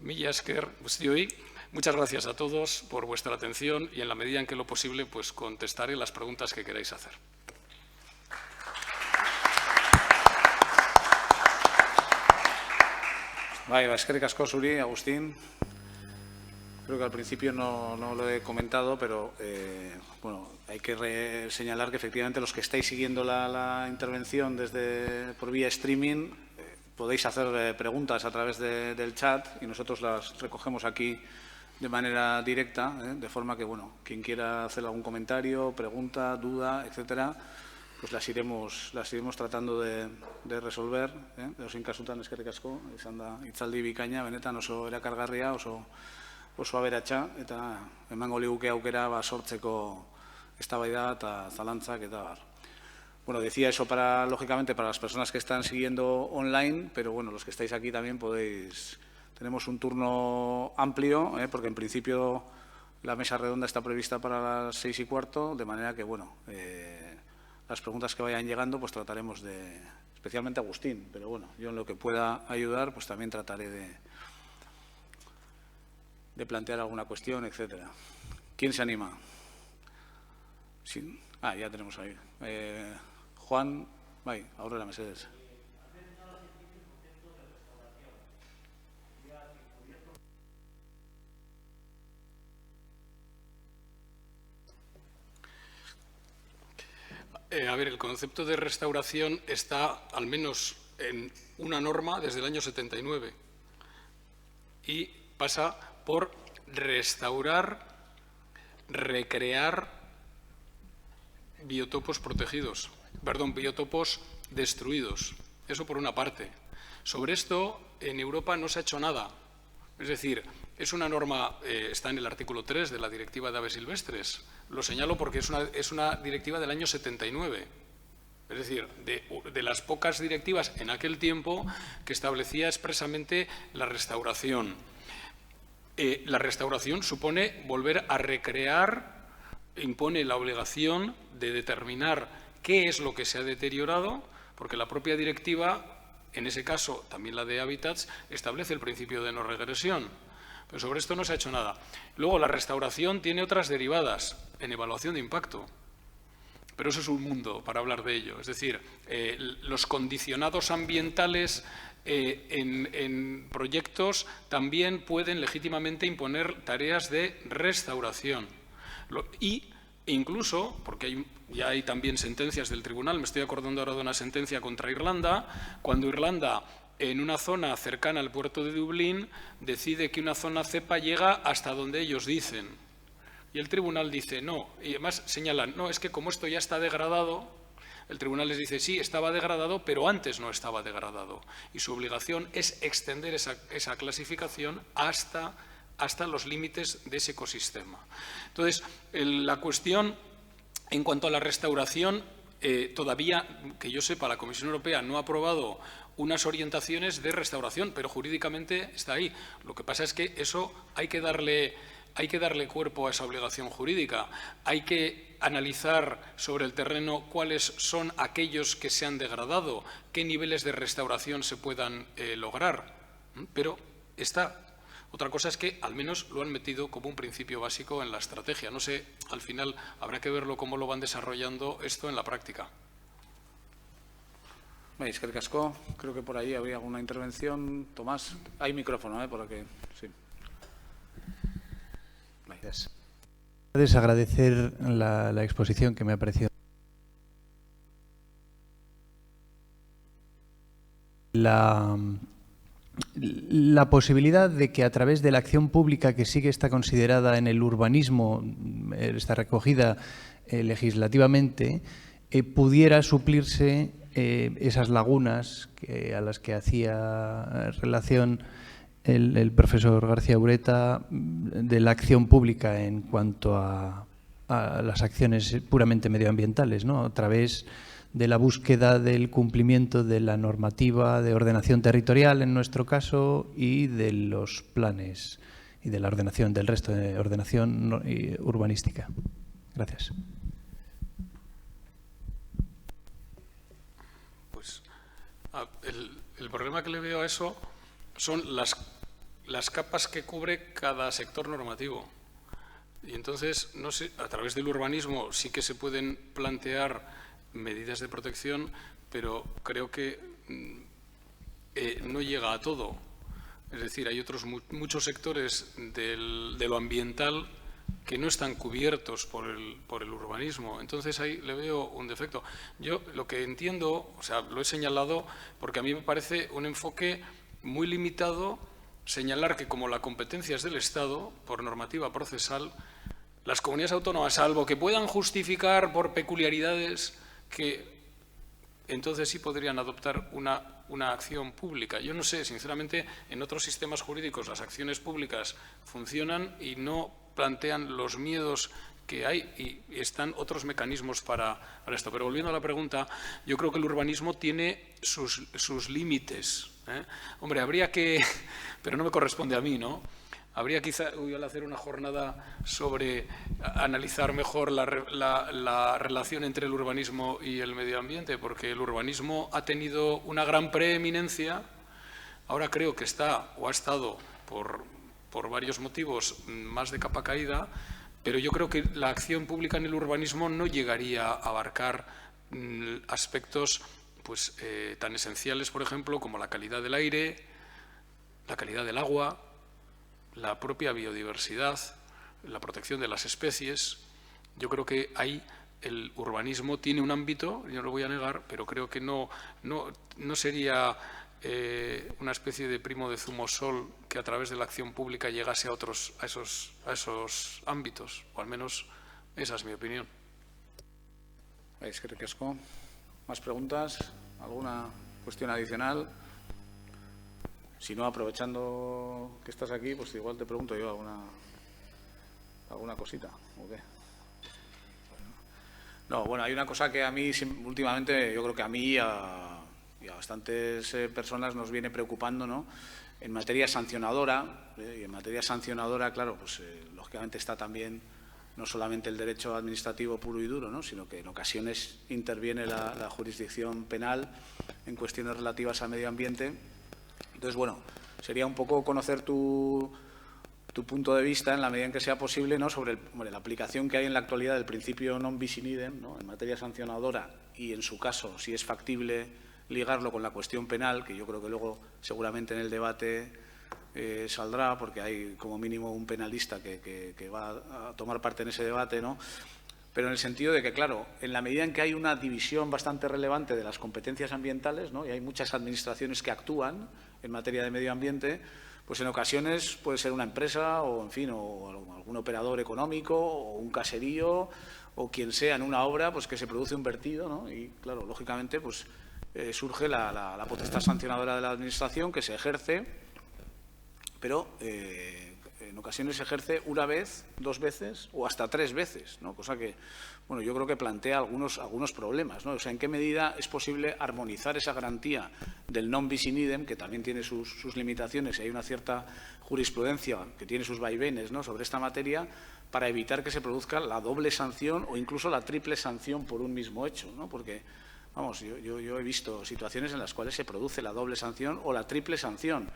S2: mila esker guztioi, muchas gracias a todos por vuestra atención y en la medida en que lo posible, pues contestaré las preguntas que queráis hacer.
S1: Vale, eskerrik asko zuri, Agustín. Creo que al principio no lo he comentado, pero bueno, hay que señalar que efectivamente los que estáis siguiendo la intervención por vía streaming podéis hacer preguntas a través del chat y nosotros las recogemos aquí de manera directa, de forma que, bueno, quien quiera hacer algún comentario, pregunta, duda, etcétera, pues las iremos tratando de resolver. Edozein kasutan eskerrik asko, izan da hitzaldi bikaina, benetan oso erakargarria, oso aberatsa, eta emango liguke aukera sortzeko eztabaida eta zalantzak eta bar. Bueno, decía eso lógicamente para las personas que están siguiendo online, pero bueno, los que estáis aquí también tenemos un turno amplio, porque en principio la mesa redonda está prevista para las 6:15, de manera que, bueno, las preguntas que vayan llegando, pues trataremos especialmente Agustín, pero bueno, yo en lo que pueda ayudar, pues también trataré de plantear alguna cuestión, etcétera. ¿Quién se anima? Sí. Ya tenemos ahí. Juan, Aurrera Mesedes.
S2: A ver, el concepto de restauración está al menos en una norma desde el año 79 y pasa por restaurar, recrear biotopos protegidos, biotopos destruidos. Eso por una parte. Sobre esto, en Europa no se ha hecho nada. Es decir, es una norma, está en el artículo 3 de la Directiva de Aves Silvestres. Lo señalo porque es una directiva del año 79. Es decir, de las pocas directivas en aquel tiempo que establecía expresamente la restauración. La restauración supone volver a recrear, impone la obligación de determinar qué es lo que se ha deteriorado, porque la propia directiva, en ese caso también la de Hábitats, establece el principio de no regresión. Pero sobre esto no se ha hecho nada. Luego, la restauración tiene otras derivadas en evaluación de impacto. Pero eso es un mundo para hablar de ello. Es decir, los condicionados ambientales en proyectos también pueden legítimamente imponer tareas de restauración. Incluso, porque ya hay también sentencias del tribunal, me estoy acordando ahora de una sentencia contra Irlanda, cuando Irlanda, en una zona cercana al puerto de Dublín, decide que una zona cepa llega hasta donde ellos dicen. Y el tribunal dice no, y además señalan, no, es que como esto ya está degradado, el tribunal les dice, sí, estaba degradado, pero antes no estaba degradado. Y su obligación es extender esa clasificación hasta los límites de ese ecosistema. Entonces, la cuestión en cuanto a la restauración, todavía, que yo sepa, la Comisión Europea no ha aprobado unas orientaciones de restauración, pero jurídicamente está ahí. Lo que pasa es que eso hay que darle cuerpo a esa obligación jurídica. Hay que analizar sobre el terreno cuáles son aquellos que se han degradado, qué niveles de restauración se puedan lograr. Pero está. Otra cosa es que al menos lo han metido como un principio básico en la estrategia. No sé, al final habrá que verlo cómo lo van desarrollando esto en la práctica.
S1: Eskerrik asko. Creo que por ahí habría alguna intervención. Tomás, hay micrófono, por aquí. Sí.
S3: Gracias. Agradecer la exposición que me ha parecido. La la posibilidad de que a través de la acción pública que sí que está considerada en el urbanismo, está recogida legislativamente, pudiera suplirse esas lagunas a las que hacía relación el profesor García Ureta de la acción pública en cuanto a las acciones puramente medioambientales, ¿no? A través de la búsqueda del cumplimiento de la normativa de ordenación territorial, en nuestro caso, y de los planes y de la ordenación, del resto de ordenación urbanística. Gracias.
S2: Pues el problema que le veo a eso son las capas que cubre cada sector normativo. Y entonces, no sé, a través del urbanismo sí que se pueden plantear medidas de protección, pero creo que no llega a todo. Es decir, hay otros muchos sectores de lo ambiental que no están cubiertos por el urbanismo. Entonces ahí le veo un defecto. Yo lo que entiendo, o sea, lo he señalado porque a mí me parece un enfoque muy limitado señalar que como la competencia es del Estado, por normativa procesal, las comunidades autónomas, salvo que puedan justificar por peculiaridades, que entonces sí podrían adoptar una acción pública. Yo no sé, sinceramente, en otros sistemas jurídicos las acciones públicas funcionan y no plantean los miedos que hay y están otros mecanismos para esto. Pero volviendo a la pregunta, yo creo que el urbanismo tiene sus límites, ¿eh? Hombre, habría que, pero no me corresponde a mí, ¿no? Habría quizá al hacer una jornada sobre analizar mejor la relación entre el urbanismo y el medio ambiente, porque el urbanismo ha tenido una gran preeminencia, ahora creo que está o ha estado por varios motivos más de capa caída, pero yo creo que la acción pública en el urbanismo no llegaría a abarcar aspectos pues, tan esenciales, por ejemplo, como la calidad del aire, la calidad del agua, la propia biodiversidad, la protección de las especies. Yo creo que ahí el urbanismo tiene un ámbito, yo no lo voy a negar, pero creo que no sería una especie de primo de zumosol que a través de la acción pública llegase a esos ámbitos, o al menos esa es mi opinión.
S1: Eskerrik asko. ¿Más preguntas? ¿Alguna cuestión adicional? Si no, aprovechando que estás aquí, pues igual te pregunto yo alguna cosita, ¿o qué? No, bueno, hay una cosa que a mí últimamente, yo creo que a mí y a bastantes personas nos viene preocupando, ¿no? En materia sancionadora, y en materia sancionadora, claro, pues lógicamente está también no solamente el derecho administrativo puro y duro, ¿no? Sino que en ocasiones interviene la jurisdicción penal en cuestiones relativas al medio ambiente. Entonces, bueno, sería un poco conocer tu punto de vista, en la medida en que sea posible, ¿no? sobre la aplicación que hay en la actualidad del principio non bis in idem, ¿no? En materia sancionadora y, en su caso, si es factible ligarlo con la cuestión penal, que yo creo que luego seguramente en el debate saldrá, porque hay como mínimo un penalista que va a tomar parte en ese debate, ¿no? Pero en el sentido de que, claro, en la medida en que hay una división bastante relevante de las competencias ambientales, ¿no? Y hay muchas administraciones que actúan en materia de medio ambiente, pues en ocasiones puede ser una empresa o, en fin, o algún operador económico o un caserío o quien sea en una obra, pues que se produce un vertido, ¿no? Y, claro, lógicamente, pues surge la potestad sancionadora de la administración que se ejerce, pero en ocasiones se ejerce una vez, 2 veces o hasta 3 veces, ¿no? Cosa que, bueno, yo creo que plantea algunos problemas, ¿no? O sea, ¿en qué medida es posible armonizar esa garantía del non bis in idem, que también tiene sus limitaciones y hay una cierta jurisprudencia que tiene sus vaivenes, ¿no? sobre esta materia, para evitar que se produzca la doble sanción o incluso la triple sanción por un mismo hecho, ¿no? Porque, vamos, yo he visto situaciones en las cuales se produce la doble sanción o la triple sanción.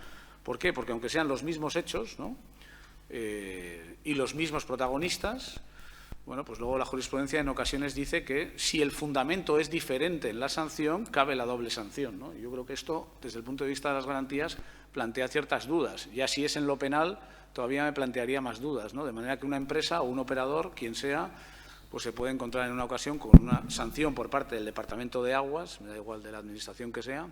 S1: ¿Por qué? Porque aunque sean los mismos hechos, ¿no? Y los mismos protagonistas, bueno, pues luego la jurisprudencia en ocasiones dice que si el fundamento es diferente en la sanción, cabe la doble sanción, ¿no? Y yo creo que esto, desde el punto de vista de las garantías, plantea ciertas dudas. Ya si es en lo penal, todavía me plantearía más dudas, ¿no? De manera que una empresa o un operador, quien sea, pues se puede encontrar en una ocasión con una sanción por parte del Departamento de Aguas, me da igual de la administración que sea,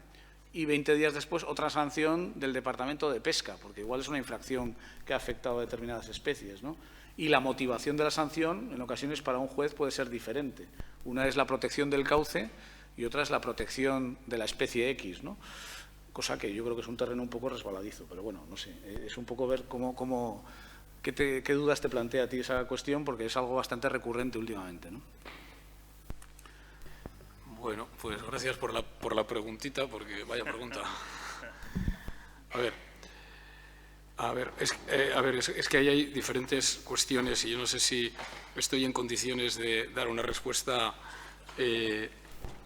S1: y 20 días después otra sanción del Departamento de Pesca, porque igual es una infracción que ha afectado a determinadas especies, ¿no? Y la motivación de la sanción, en ocasiones, para un juez puede ser diferente. Una es la protección del cauce y otra es la protección de la especie X, ¿no? Cosa que yo creo que es un terreno un poco resbaladizo, pero bueno, no sé, es un poco ver qué dudas te plantea a ti esa cuestión, porque es algo bastante recurrente últimamente, ¿no?
S2: Bueno, pues gracias por la preguntita, porque vaya pregunta. A ver, es que ahí hay diferentes cuestiones y yo no sé si estoy en condiciones de dar una respuesta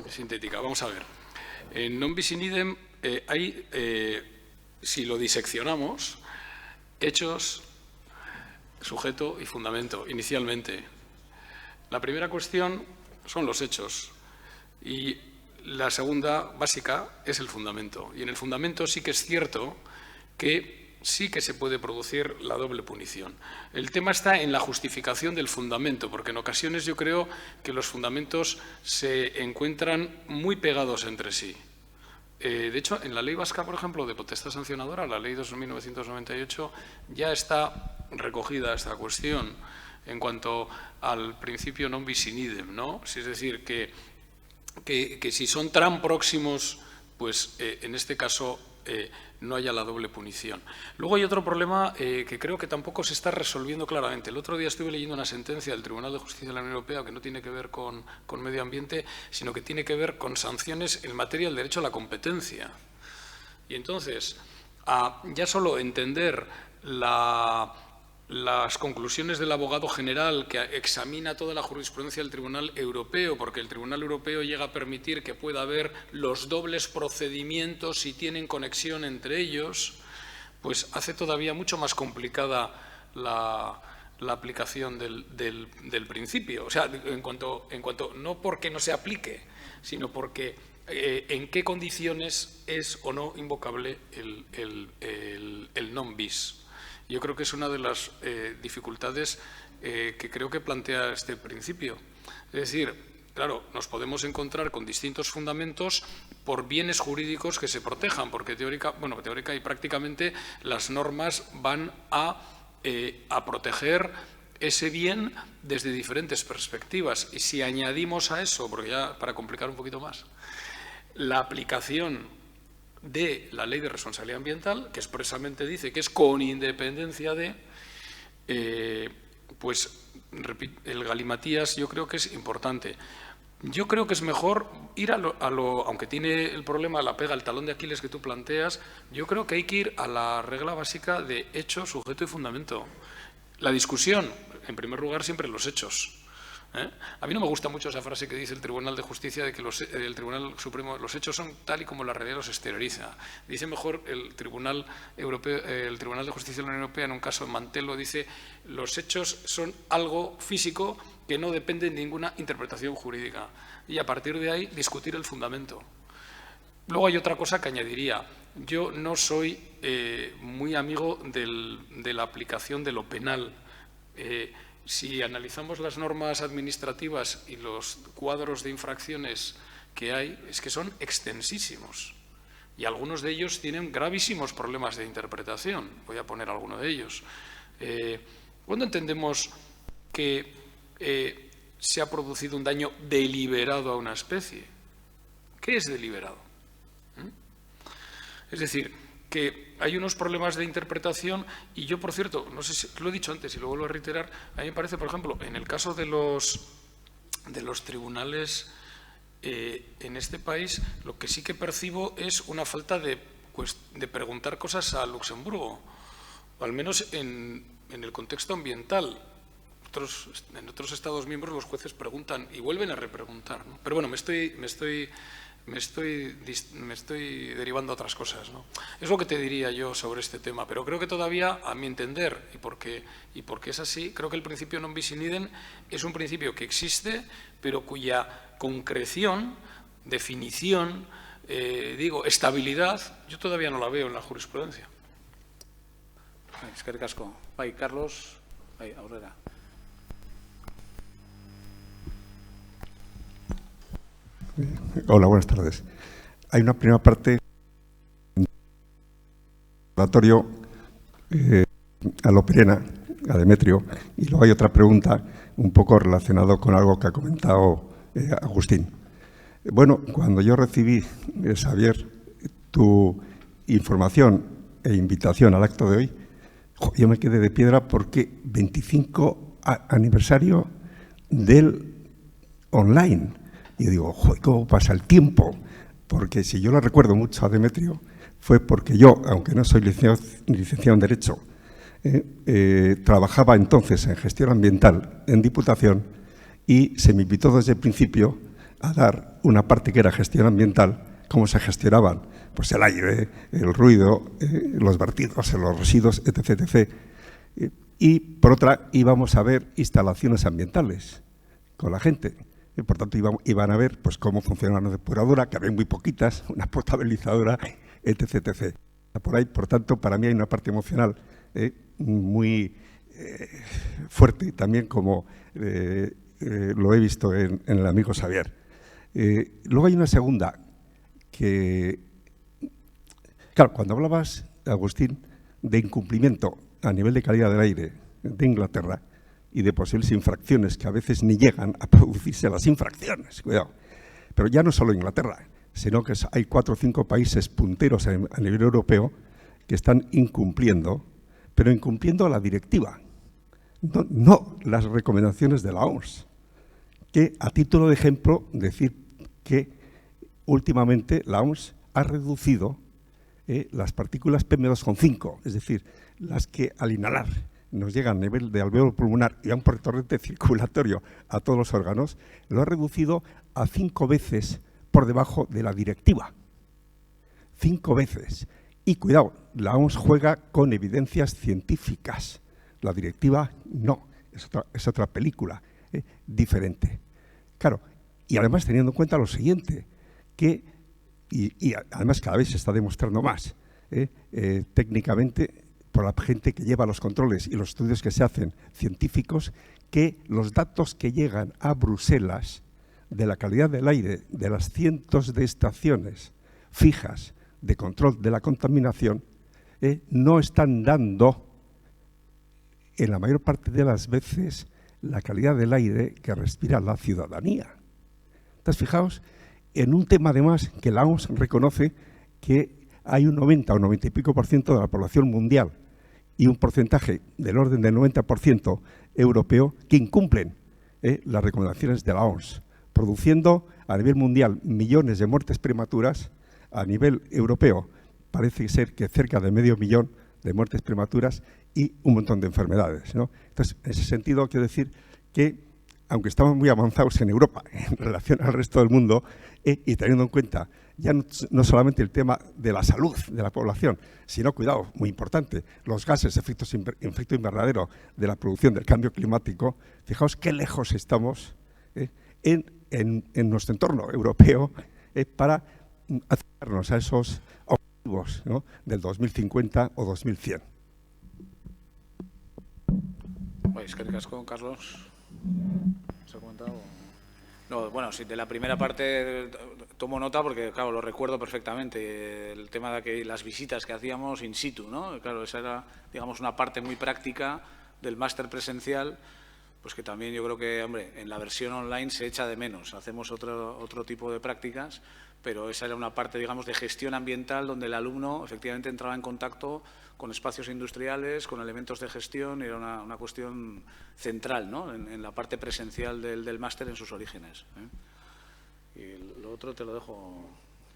S2: sintética. Vamos a ver. En non bis in idem hay, si lo diseccionamos, hechos, sujeto y fundamento, inicialmente. La primera cuestión son los hechos. Y la segunda, básica, es el fundamento. Y en el fundamento sí que es cierto que sí que se puede producir la doble punición. El tema está en la justificación del fundamento, porque en ocasiones yo creo que los fundamentos se encuentran muy pegados entre sí. De hecho, en la ley vasca, por ejemplo, de potestad sancionadora, la ley 1998, ya está recogida esta cuestión en cuanto al principio non bis in idem, ¿no? Es decir, que si son tan próximos, pues en este caso no haya la doble punición. Luego hay otro problema que creo que tampoco se está resolviendo claramente. El otro día estuve leyendo una sentencia del Tribunal de Justicia de la Unión Europea que no tiene que ver con medio ambiente, sino que tiene que ver con sanciones en materia del derecho a la competencia. Y entonces, ya solo entender las conclusiones del abogado general que examina toda la jurisprudencia del Tribunal Europeo, porque el Tribunal Europeo llega a permitir que pueda haber los dobles procedimientos si tienen conexión entre ellos, pues hace todavía mucho más complicada la aplicación del principio. O sea, en cuanto no porque no se aplique, sino porque en qué condiciones es o no invocable el non bis. Yo creo que es una de las dificultades que creo que plantea este principio. Es decir, claro, nos podemos encontrar con distintos fundamentos por bienes jurídicos que se protejan, porque teórica y prácticamente las normas van a proteger ese bien desde diferentes perspectivas. Y si añadimos a eso, porque ya para complicar un poquito más, la aplicación de la Ley de Responsabilidad Ambiental, que expresamente dice que es con independencia de, pues el galimatías yo creo que es importante. Yo creo que es mejor ir aunque tiene el problema, la pega, el talón de Aquiles que tú planteas, yo creo que hay que ir a la regla básica de hecho, sujeto y fundamento. La discusión, en primer lugar, siempre los hechos. A mí no me gusta mucho esa frase que dice el Tribunal de Justicia de que el Tribunal Supremo, los hechos son tal y como la realidad los exterioriza. Dice mejor el Tribunal Europeo, el Tribunal de Justicia de la Unión Europea, en un caso en Mantelo, dice los hechos son algo físico que no depende de ninguna interpretación jurídica. Y a partir de ahí discutir el fundamento. Luego hay otra cosa que añadiría. Yo no soy muy amigo de la aplicación de lo penal. Si analizamos las normas administrativas y los cuadros de infracciones que hay, es que son extensísimos. Y algunos de ellos tienen gravísimos problemas de interpretación. Voy a poner alguno de ellos. ¿Cuándo entendemos que se ha producido un daño deliberado a una especie? ¿Qué es deliberado? Es decir, que hay unos problemas de interpretación y yo, por cierto, no sé si lo he dicho antes y lo vuelvo a reiterar, a mí me parece, por ejemplo, en el caso de los tribunales en este país, lo que sí que percibo es una falta de preguntar cosas a Luxemburgo, o al menos en el contexto ambiental. En otros Estados miembros los jueces preguntan y vuelven a repreguntar, ¿no? Pero bueno, me estoy derivando a otras cosas, ¿no? Es lo que te diría yo sobre este tema, pero creo que todavía, a mi entender, y porque es así, creo que el principio non bis in idem es un principio que existe, pero cuya concreción, definición, estabilidad, yo todavía no la veo en la jurisprudencia.
S1: Eskerrik asko. Bai, Carlos, aurrera.
S4: Hola, buenas tardes. Hay una primera parte congratulatorio a Loperena, a Demetrio, y luego hay otra pregunta un poco relacionado con algo que ha comentado Agustín. Bueno, cuando yo recibí, Xavier, tu información e invitación al acto de hoy, yo me quedé de piedra porque 25 aniversario del online. Y yo digo, ¿cómo pasa el tiempo? Porque si yo lo recuerdo mucho a Demetrio, fue porque yo, aunque no soy licenciado en Derecho, trabajaba entonces en gestión ambiental en Diputación y se me invitó desde el principio a dar una parte que era gestión ambiental, cómo se gestionaban pues el aire, el ruido, los vertidos, los residuos, etc. etc. Y por otra íbamos a ver instalaciones ambientales con la gente. Y por tanto iban a ver pues cómo funciona una depuradora, que había muy poquitas, una potabilizadora, etc. etc. Por ahí, por tanto, para mí hay una parte emocional muy fuerte, también como lo he visto en el amigo Xavier. Luego hay una segunda, que, claro, cuando hablabas, Agustín, de incumplimiento a nivel de calidad del aire de Inglaterra y de posibles infracciones que a veces ni llegan a producirse las infracciones, cuidado. Pero ya no solo Inglaterra, sino que hay 4 o 5 países punteros a nivel europeo que están incumpliendo, pero incumpliendo la directiva, no las recomendaciones de la OMS. Que, a título de ejemplo, decir que últimamente la OMS ha reducido las partículas PM2,5, es decir, las que al inhalar nos llegan a nivel de alveolo pulmonar y a un torrente circulatorio a todos los órganos, lo ha reducido a 5 veces por debajo de la directiva. 5 veces. Y cuidado, la OMS juega con evidencias científicas. La directiva no, es otra película diferente. Claro, y además teniendo en cuenta lo siguiente, que, y además cada vez se está demostrando más técnicamente por la gente que lleva los controles y los estudios que se hacen científicos, que los datos que llegan a Bruselas de la calidad del aire de las cientos de estaciones fijas de control de la contaminación no están dando, en la mayor parte de las veces, la calidad del aire que respira la ciudadanía. Entonces, fijaos en un tema además que la OMS reconoce que hay un 90 o 90 y pico % de la población mundial y un porcentaje del orden del 90% europeo que incumplen las recomendaciones de la OMS, produciendo a nivel mundial millones de muertes prematuras. A nivel europeo parece ser que cerca de 500.000 de muertes prematuras y un montón de enfermedades, ¿no? Entonces, en ese sentido, quiero decir que, aunque estamos muy avanzados en Europa en relación al resto del mundo, y teniendo en cuenta ya no solamente el tema de la salud de la población, sino, cuidado, muy importante, los gases de efecto invernadero de la producción del cambio climático, fijaos qué lejos estamos en nuestro entorno europeo para acercarnos a esos objetivos, ¿no?, del 2050 o 2100.
S1: Es que ricasco, Carlos. ¿Se ha comentado? No, bueno, sí, de la primera parte tomo nota porque, claro, lo recuerdo perfectamente. El tema de que las visitas que hacíamos in situ, ¿no? Claro, esa era, digamos, una parte muy práctica del máster presencial, pues que también yo creo que, hombre, en la versión online se echa de menos. Hacemos otro tipo de prácticas, pero esa era una parte, digamos, de gestión ambiental donde el alumno efectivamente entraba en contacto con espacios industriales, con elementos de gestión, y era una cuestión central, ¿no?, en la parte presencial del máster en sus orígenes. Y lo otro te lo dejo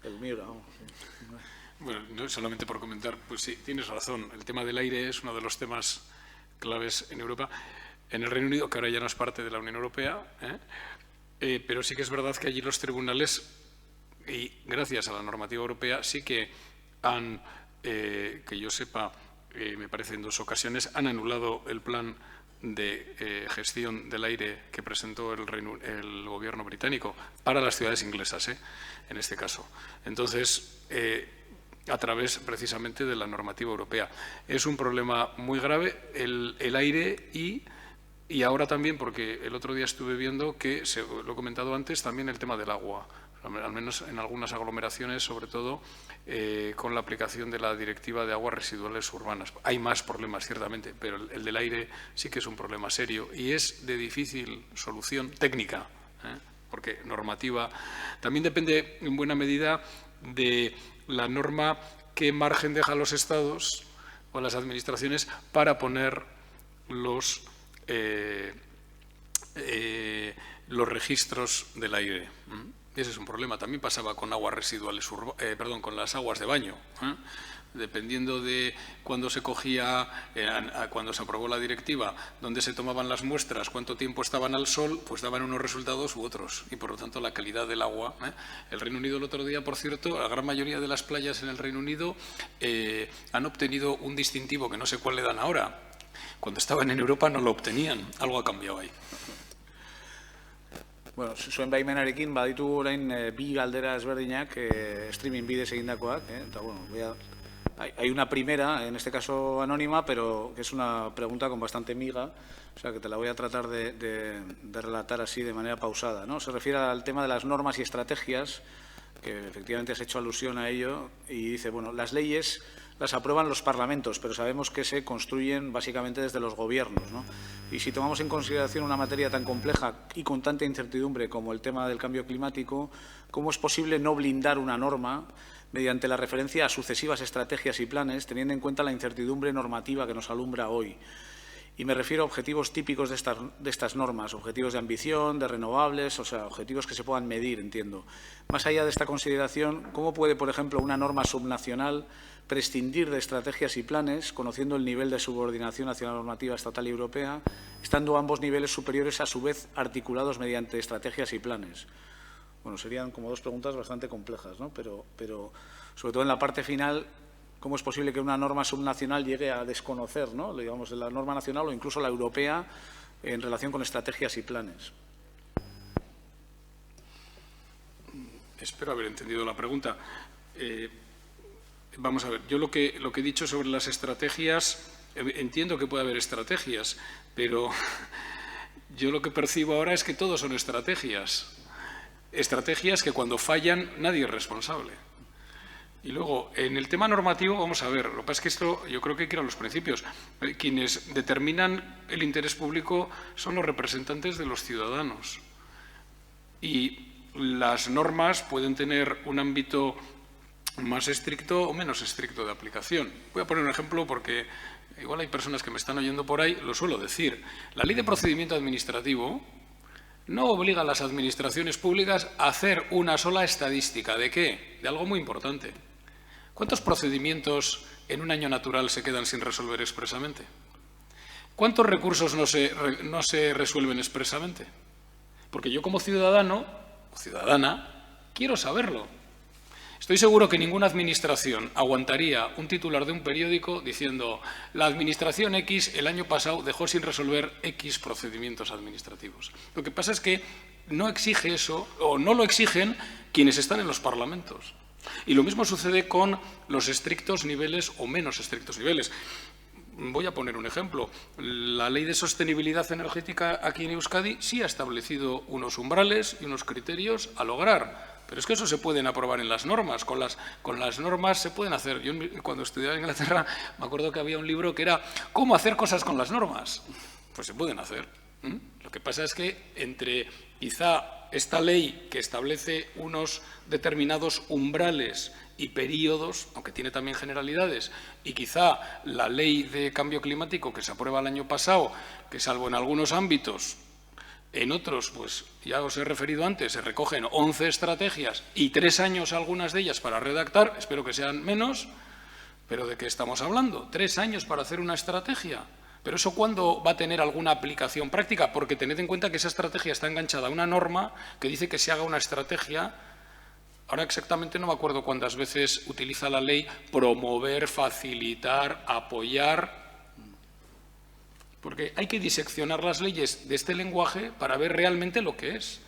S1: el mío. ¿No?
S2: Bueno, no solamente por comentar, pues sí, tienes razón, el tema del aire es uno de los temas claves en Europa. En el Reino Unido, que ahora ya no es parte de la Unión Europea, pero sí que es verdad que allí los tribunales, y gracias a la normativa europea, sí que han, que yo sepa, me parece en 2 ocasiones, han anulado el plan de gestión del aire que presentó el gobierno británico para las ciudades inglesas, en este caso. Entonces, a través precisamente de la normativa europea. Es un problema muy grave el aire y ahora también, porque el otro día estuve viendo que, lo he comentado antes, también el tema del agua. al menos en algunas aglomeraciones, sobre todo con la aplicación de la Directiva de Aguas Residuales Urbanas. Hay más problemas, ciertamente, pero el del aire sí que es un problema serio y es de difícil solución técnica, porque normativa también depende en buena medida de la norma qué margen deja a los estados o a las administraciones para poner los registros del aire. Ese es un problema. También pasaba con aguas residuales, con las aguas de baño. Dependiendo de cuándo se cogía, cuando se aprobó la directiva, dónde se tomaban las muestras, cuánto tiempo estaban al sol, pues daban unos resultados u otros. Y por lo tanto la calidad del agua. El Reino Unido el otro día, por cierto, la gran mayoría de las playas en el Reino Unido han obtenido un distintivo que no sé cuál le dan ahora. Cuando estaban en Europa no lo obtenían. Algo ha cambiado ahí.
S1: Bueno, zuen baimenarekin baditu orain bi galdera ezberdinak streaming bidez egindakoak, eta bueno, hay una primera, en este caso anónima, pero que es una pregunta con bastante miga, o sea que te la voy a tratar de relatar así de manera pausada, ¿no? Se refiere al tema de las normas y estrategias, que efectivamente has hecho alusión a ello, y dice, bueno, las leyes las aprueban los parlamentos, pero sabemos que se construyen básicamente desde los gobiernos, ¿no? Y si tomamos en consideración una materia tan compleja y con tanta incertidumbre como el tema del cambio climático, ¿cómo es posible no blindar una norma mediante la referencia a sucesivas estrategias y planes, teniendo en cuenta la incertidumbre normativa que nos alumbra hoy? Y me refiero a objetivos típicos de estas normas, objetivos de ambición, de renovables, o sea, objetivos que se puedan medir, entiendo. Más allá de esta consideración, ¿cómo puede, por ejemplo, una norma subnacional prescindir de estrategias y planes, conociendo el nivel de subordinación hacia la normativa estatal y europea, estando ambos niveles superiores a su vez articulados mediante estrategias y planes? Bueno, serían como dos preguntas bastante complejas, ¿no? Pero sobre todo en la parte final, ¿cómo es posible que una norma subnacional llegue a desconocer, ¿no?, digamos, la norma nacional o incluso la europea en relación con estrategias y planes?
S2: Espero haber entendido la pregunta. Vamos a ver, yo lo que he dicho sobre las estrategias, entiendo que puede haber estrategias, pero yo lo que percibo ahora es que todo son estrategias. Estrategias que cuando fallan nadie es responsable. Y luego, en el tema normativo, vamos a ver, lo que pasa es que esto yo creo que hay que ir a los principios. Quienes determinan el interés público son los representantes de los ciudadanos. Y las normas pueden tener un ámbito más estricto o menos estricto de aplicación. Voy a poner un ejemplo porque igual hay personas que me están oyendo por ahí, lo suelo decir. La Ley de Procedimiento Administrativo no obliga a las administraciones públicas a hacer una sola estadística. ¿De qué? De algo muy importante. ¿Cuántos procedimientos en un año natural se quedan sin resolver expresamente? ¿Cuántos recursos no se resuelven expresamente? Porque yo como ciudadano o ciudadana quiero saberlo. Estoy seguro que ninguna administración aguantaría un titular de un periódico diciendo la administración X el año pasado dejó sin resolver X procedimientos administrativos. Lo que pasa es que no exige eso, o no lo exigen quienes están en los parlamentos. Y lo mismo sucede con los estrictos niveles o menos estrictos niveles. Voy a poner un ejemplo. La Ley de Sostenibilidad Energética aquí en Euskadi sí ha establecido unos umbrales y unos criterios a lograr. Pero es que eso se pueden aprobar en las normas. Con las normas se pueden hacer. Yo cuando estudiaba en Inglaterra me acuerdo que había un libro que era ¿cómo hacer cosas con las normas? Pues se pueden hacer. Lo que pasa es que entre quizá esta ley que establece unos determinados umbrales y periodos, aunque tiene también generalidades, y quizá la ley de cambio climático que se aprueba el año pasado, que salvo en algunos ámbitos, en otros, pues ya os he referido antes, se recogen 11 estrategias y 3 años algunas de ellas para redactar, espero que sean menos, pero ¿de qué estamos hablando? 3 años para hacer una estrategia. Pero ¿eso cuándo va a tener alguna aplicación práctica? Porque tened en cuenta que esa estrategia está enganchada a una norma que dice que se haga una estrategia. Ahora exactamente no me acuerdo cuántas veces utiliza la ley promover, facilitar, apoyar. Porque hay que diseccionar las leyes de este lenguaje para ver realmente lo que es.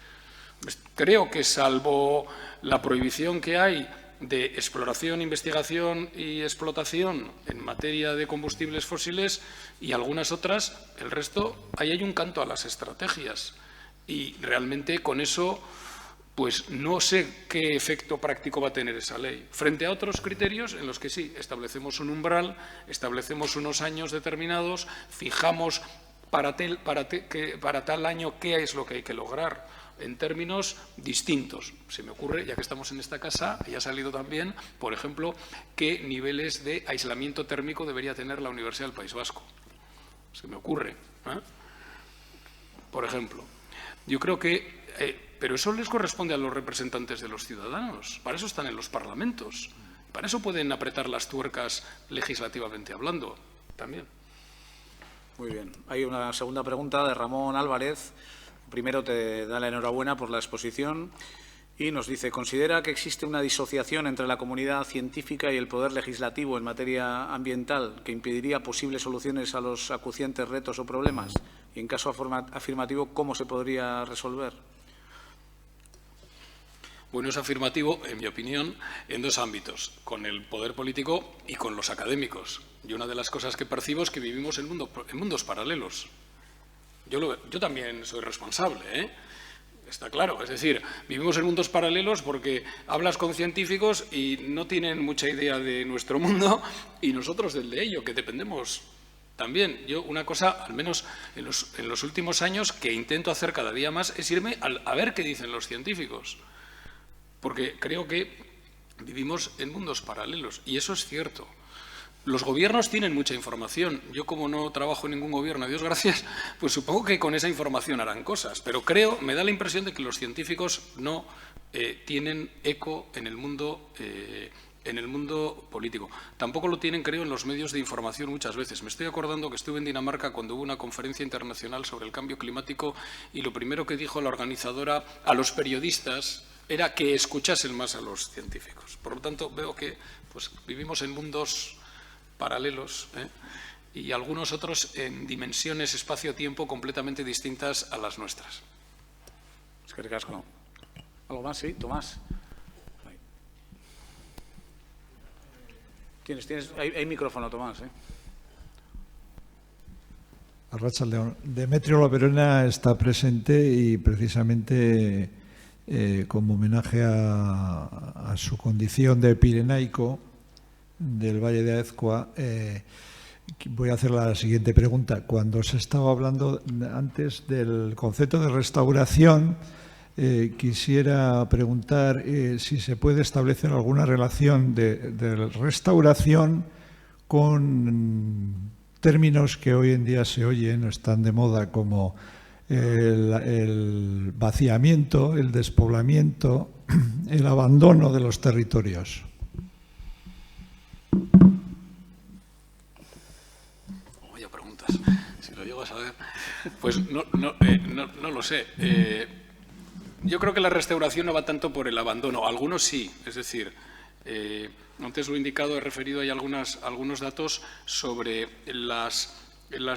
S2: Creo que salvo la prohibición que hay de exploración, investigación y explotación en materia de combustibles fósiles y algunas otras, el resto, ahí hay un canto a las estrategias. Y realmente con eso pues no sé qué efecto práctico va a tener esa ley, frente a otros criterios en los que sí, establecemos un umbral, establecemos unos años determinados, fijamos para tal año qué es lo que hay que lograr en términos distintos. Se me ocurre, ya que estamos en esta casa, y ha salido también, por ejemplo, qué niveles de aislamiento térmico debería tener la Universidad del País Vasco. Se me ocurre, ¿eh? Por ejemplo. Yo creo que... pero eso les corresponde a los representantes de los ciudadanos. Para eso están en los parlamentos. Para eso pueden apretar las tuercas legislativamente hablando también.
S1: Muy bien. Hay una segunda pregunta de Ramón Álvarez. Primero te da la enhorabuena por la exposición y nos dice: ¿considera que existe una disociación entre la comunidad científica y el poder legislativo en materia ambiental que impediría posibles soluciones a los acuciantes retos o problemas? Y en caso afirmativo, ¿cómo se podría resolver?
S2: Bueno, es afirmativo, en mi opinión, en dos ámbitos, con el poder político y con los académicos. Y una de las cosas que percibo es que vivimos en mundos paralelos. Yo también soy responsable, ¿eh? Está claro. Es decir, vivimos en mundos paralelos porque hablas con científicos y no tienen mucha idea de nuestro mundo y nosotros del de ello, que dependemos también. Yo una cosa, al menos en los últimos años, que intento hacer cada día más es irme a ver qué dicen los científicos. Porque creo que vivimos en mundos paralelos y eso es cierto. Los gobiernos tienen mucha información. Yo, como no trabajo en ningún gobierno, a Dios gracias, pues supongo que con esa información harán cosas. Pero me da la impresión de que los científicos no tienen eco en el mundo político. Tampoco lo tienen, creo, en los medios de información muchas veces. Me estoy acordando que estuve en Dinamarca cuando hubo una conferencia internacional sobre el cambio climático y lo primero que dijo la organizadora a los periodistas era que escuchasen más a los científicos. Por lo tanto, veo que pues, vivimos en mundos paralelos, y algunos otros en dimensiones espacio-tiempo completamente distintas a las nuestras.
S1: Es que ricasco. ¿Algo más? Sí, Tomás. Hay micrófono, Tomás.
S5: Arratsaldeon. Demetrio Laverona está presente y precisamente como homenaje a su condición de pirenaico del Valle de Aezkoa, voy a hacer la siguiente pregunta. Cuando se estaba hablando antes del concepto de restauración, quisiera preguntar si se puede establecer alguna relación de restauración con términos que hoy en día se oyen, están de moda, como el vaciamiento, el despoblamiento, el abandono de los territorios.
S2: Vaya preguntas, si lo llego a saber. Pues no lo sé. Yo creo que la restauración no va tanto por el abandono. Algunos sí, es decir, antes lo he indicado, he referido ahí algunos datos sobre las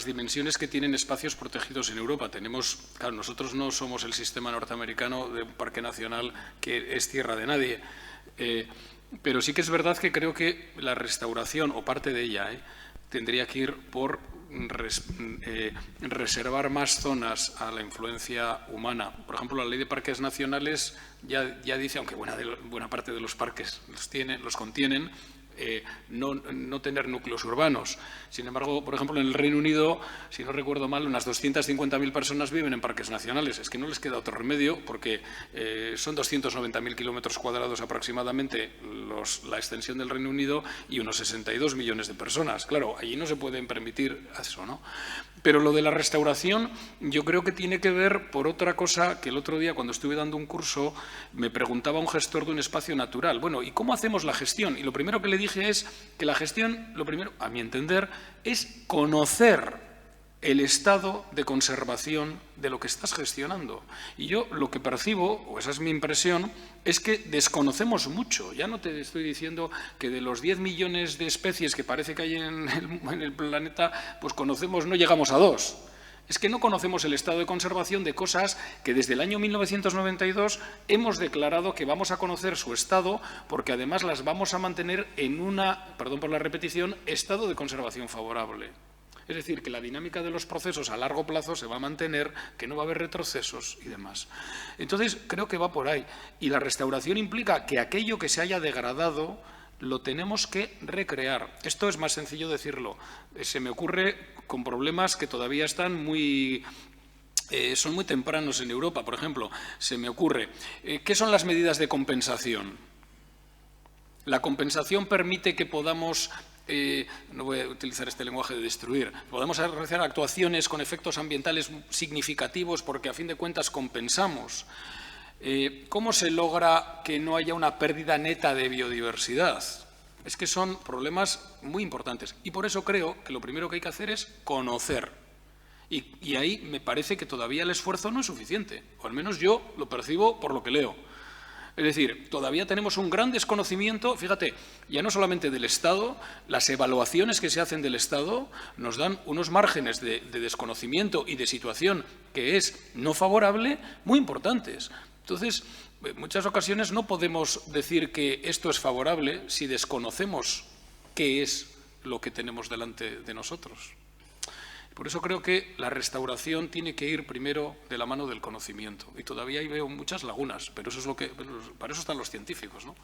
S2: dimensiones que tienen espacios protegidos en Europa. Claro, nosotros no somos el sistema norteamericano de un parque nacional que es tierra de nadie. Pero sí que es verdad que creo que la restauración, o parte de ella, tendría que ir por reservar más zonas a la influencia humana. Por ejemplo, la Ley de Parques Nacionales ya dice, aunque buena parte de los parques los contienen, no tener núcleos urbanos. Sin embargo, por ejemplo, en el Reino Unido, si no recuerdo mal, unas 250.000 personas viven en parques nacionales. Es que no les queda otro remedio porque son 290.000 kilómetros cuadrados aproximadamente la extensión del Reino Unido y unos 62 millones de personas. Claro, allí no se pueden permitir eso, ¿no? Pero lo de la restauración yo creo que tiene que ver por otra cosa que el otro día, cuando estuve dando un curso, me preguntaba un gestor de un espacio natural. Bueno, ¿y cómo hacemos la gestión? Y lo primero que le dije es que la gestión, lo primero, a mi entender, es conocer el estado de conservación de lo que estás gestionando. Y yo lo que percibo, o esa es mi impresión, es que desconocemos mucho. Ya no te estoy diciendo que de los 10 millones de especies que parece que hay en el planeta, pues no llegamos a 2. Es que no conocemos el estado de conservación de cosas que desde el año 1992 hemos declarado que vamos a conocer su estado, porque además las vamos a mantener en perdón por la repetición, estado de conservación favorable. Es decir, que la dinámica de los procesos a largo plazo se va a mantener, que no va a haber retrocesos y demás. Entonces, creo que va por ahí. Y la restauración implica que aquello que se haya degradado lo tenemos que recrear. Esto es más sencillo decirlo. Se me ocurre con problemas que todavía están son muy tempranos en Europa. Por ejemplo, se me ocurre, ¿qué son las medidas de compensación? La compensación permite que podamos, no voy a utilizar este lenguaje de destruir, podemos realizar actuaciones con efectos ambientales significativos porque a fin de cuentas compensamos. ¿Cómo se logra que no haya una pérdida neta de biodiversidad? Es que son problemas muy importantes y por eso creo que lo primero que hay que hacer es conocer. Y ahí me parece que todavía el esfuerzo no es suficiente, o al menos yo lo percibo por lo que leo. Es decir, todavía tenemos un gran desconocimiento, fíjate, ya no solamente del Estado, las evaluaciones que se hacen del Estado nos dan unos márgenes de desconocimiento y de situación que es no favorable muy importantes. Entonces, en muchas ocasiones no podemos decir que esto es favorable si desconocemos qué es lo que tenemos delante de nosotros. Por eso creo que la restauración tiene que ir primero de la mano del conocimiento. Y todavía ahí veo muchas lagunas, pero eso es para eso están los científicos, ¿no?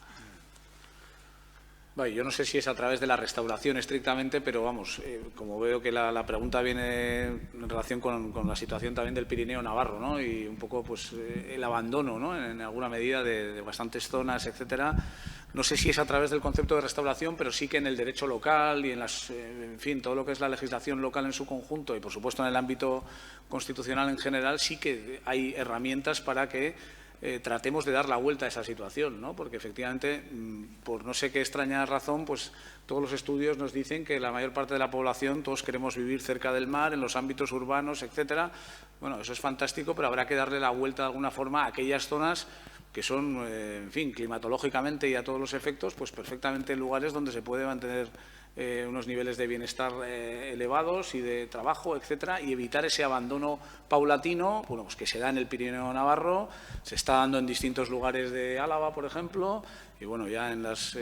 S1: Yo no sé si es a través de la restauración estrictamente, pero vamos, como veo que la pregunta viene en relación con la situación también del Pirineo Navarro, ¿no? Y un poco pues el abandono, ¿no? En alguna medida de bastantes zonas, etcétera. No sé si es a través del concepto de restauración, pero sí que en el derecho local y en fin, todo lo que es la legislación local en su conjunto y, por supuesto, en el ámbito constitucional en general, sí que hay herramientas para que tratemos de dar la vuelta a esa situación, ¿no? Porque efectivamente, por no sé qué extraña razón, pues todos los estudios nos dicen que la mayor parte de la población, todos queremos vivir cerca del mar, en los ámbitos urbanos, etcétera. Bueno, eso es fantástico, pero habrá que darle la vuelta de alguna forma a aquellas zonas que son, en fin, climatológicamente y a todos los efectos, pues perfectamente lugares donde se puede mantener unos niveles de bienestar elevados y de trabajo, etcétera, y evitar ese abandono paulatino, bueno, pues que se da en el Pirineo Navarro, se está dando en distintos lugares de Álava, por ejemplo, y bueno, ya en las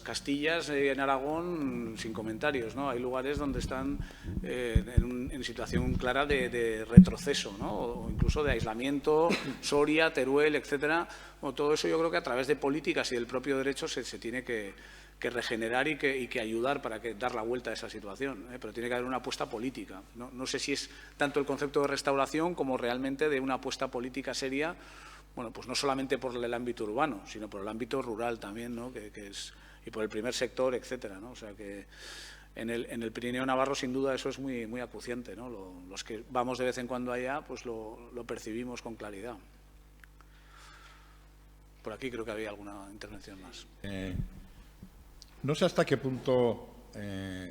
S1: Castillas y en Aragón, sin comentarios, ¿no? Hay lugares donde están en situación clara de retroceso, ¿no? O incluso de aislamiento, Soria, Teruel, etcétera. Bueno, todo eso yo creo que a través de políticas y del propio derecho se tiene que regenerar y que ayudar para dar la vuelta a esa situación, pero tiene que haber una apuesta política. No sé si es tanto el concepto de restauración como realmente de una apuesta política seria, bueno, pues no solamente por el ámbito urbano, sino por el ámbito rural también, ¿no? Y por el primer sector, etcétera, ¿no? O sea que en el Pirineo Navarro, sin duda, eso es muy, muy acuciante, ¿no? Los que vamos de vez en cuando allá, pues lo percibimos con claridad. Por aquí creo que había alguna intervención más.
S6: No sé hasta qué punto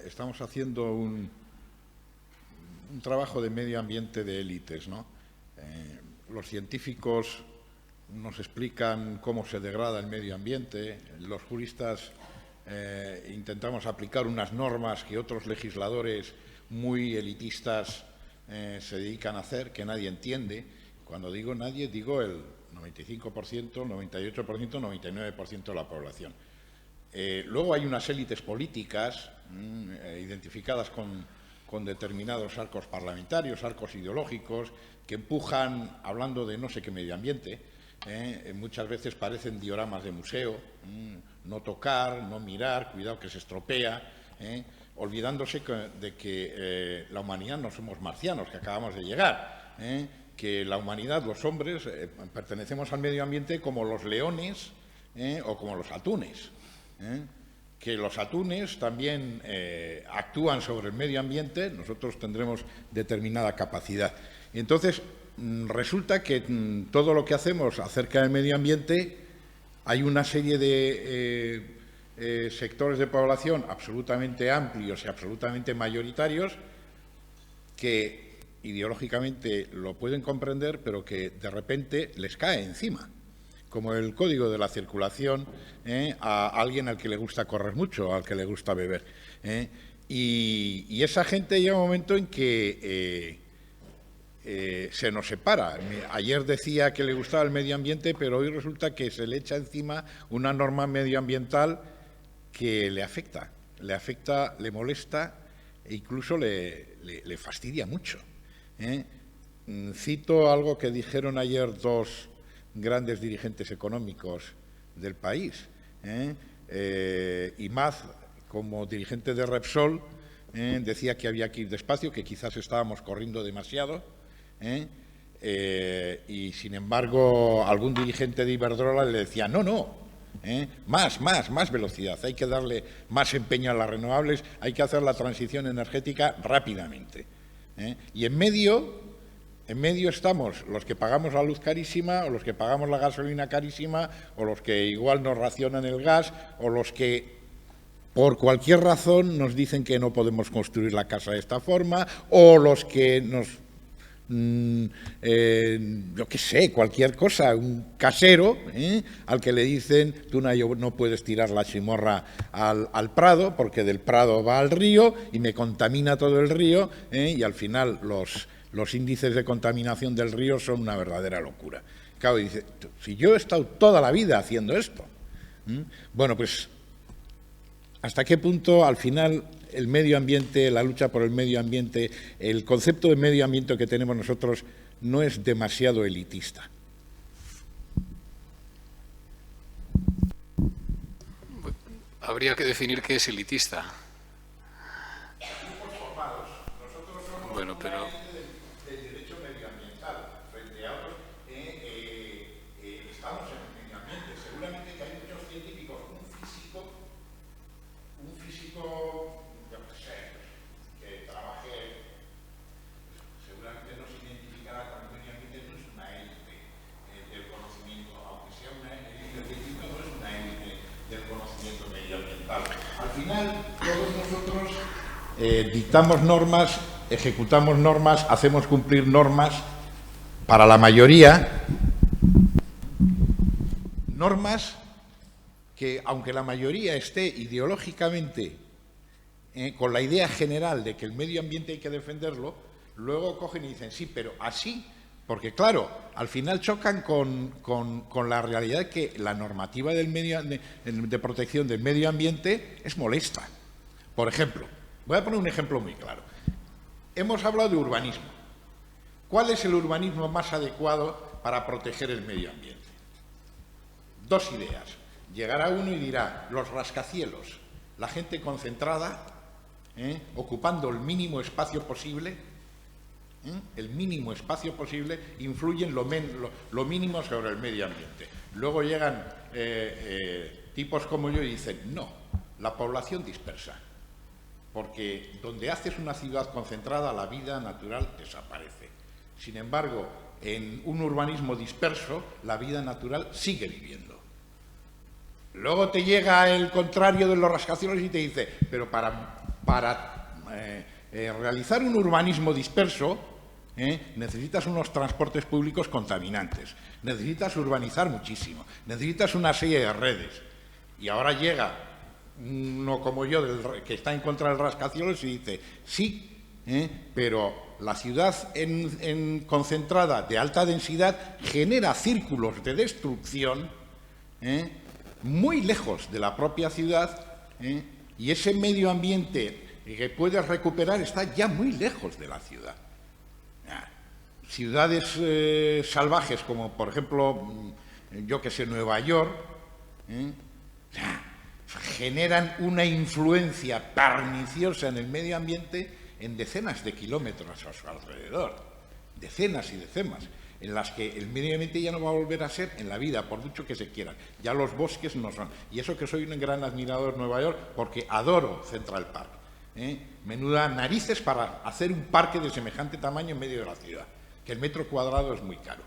S6: estamos haciendo un trabajo de medio ambiente de élites, ¿no? Los científicos nos explican cómo se degrada el medio ambiente, los juristas intentamos aplicar unas normas que otros legisladores muy elitistas se dedican a hacer, que nadie entiende. Cuando digo nadie, digo el 95%, 98%, 99% de la población. Luego hay unas élites políticas identificadas con determinados arcos parlamentarios, arcos ideológicos, que empujan, hablando de no sé qué medio ambiente, muchas veces parecen dioramas de museo, no tocar, no mirar, cuidado que se estropea, olvidándose de que la humanidad no somos marcianos, que acabamos de llegar, que la humanidad, los hombres, pertenecemos al medio ambiente como los leones o como los atunes. Que los atunes también actúan sobre el medio ambiente, nosotros tendremos determinada capacidad. Y entonces, resulta que todo lo que hacemos acerca del medio ambiente, hay una serie de sectores de población absolutamente amplios y absolutamente mayoritarios que ideológicamente lo pueden comprender, pero que de repente les cae encima, como el código de la circulación a alguien al que le gusta correr mucho, al que le gusta beber. Y esa gente llega un momento en que se nos separa. Ayer decía que le gustaba el medio ambiente, pero hoy resulta que se le echa encima una norma medioambiental que le afecta, le molesta, e incluso le fastidia mucho. Cito algo que dijeron ayer dos grandes dirigentes económicos del país. Imaz, como dirigente de Repsol, decía que había que ir despacio, que quizás estábamos corriendo demasiado, y sin embargo algún dirigente de Iberdrola le decía no, más velocidad, hay que darle más empeño a las renovables, hay que hacer la transición energética rápidamente. Y en medio estamos los que pagamos la luz carísima, o los que pagamos la gasolina carísima, o los que igual nos racionan el gas, o los que por cualquier razón nos dicen que no podemos construir la casa de esta forma, o los que nos, yo qué sé, cualquier cosa, un casero, al que le dicen tú no puedes tirar la chimorra al Prado, porque del Prado va al río y me contamina todo el río, y al final los índices de contaminación del río son una verdadera locura. Claro, dice, si yo he estado toda la vida haciendo esto, bueno, pues ¿hasta qué punto al final el medio ambiente, la lucha por el medio ambiente, el concepto de medio ambiente que tenemos nosotros no es demasiado elitista?
S2: Habría que definir qué es elitista. Bueno, pero
S6: del derecho medioambiental frente a otros, estamos en el medio ambiente. Seguramente que hay muchos científicos, un físico, yo qué sé, que trabaje, seguramente no se identificará con el medio ambiente, no es una élite del conocimiento, aunque sea una élite científica, no es una élite del conocimiento medioambiental. Al final, todos nosotros dictamos normas, ejecutamos normas, hacemos cumplir normas para la mayoría, normas que, aunque la mayoría esté ideológicamente con la idea general de que el medio ambiente hay que defenderlo, luego cogen y dicen, sí, pero así, porque claro, al final chocan con la realidad de que la normativa de protección del medio ambiente es molesta. Por ejemplo, voy a poner un ejemplo muy claro. Hemos hablado de urbanismo. ¿Cuál es el urbanismo más adecuado para proteger el medio ambiente? Dos ideas. Llegará uno y dirá, los rascacielos, la gente concentrada, ocupando el mínimo espacio posible, influyen lo mínimo sobre el medio ambiente. Luego llegan tipos como yo y dicen, no, la población dispersa. Porque donde haces una ciudad concentrada, la vida natural desaparece. Sin embargo, en un urbanismo disperso, la vida natural sigue viviendo. Luego te llega el contrario de los rascacielos y te dice, pero para realizar un urbanismo disperso, necesitas unos transportes públicos contaminantes, necesitas urbanizar muchísimo, necesitas una serie de redes. Y ahora llega uno como yo, que está en contra del rascacielos, y dice, sí, pero la ciudad concentrada de alta densidad genera círculos de destrucción muy lejos de la propia ciudad, y ese medio ambiente que puedes recuperar está ya muy lejos de la ciudad. Ciudades salvajes como, por ejemplo, yo que sé, Nueva York, generan una influencia perniciosa en el medio ambiente en decenas de kilómetros a su alrededor, decenas y decenas, en las que el medio ambiente ya no va a volver a ser en la vida, por mucho que se quieran. Ya los bosques no son. Y eso que soy un gran admirador de Nueva York, porque adoro Central Park. Menuda narices para hacer un parque de semejante tamaño en medio de la ciudad, que el metro cuadrado es muy caro.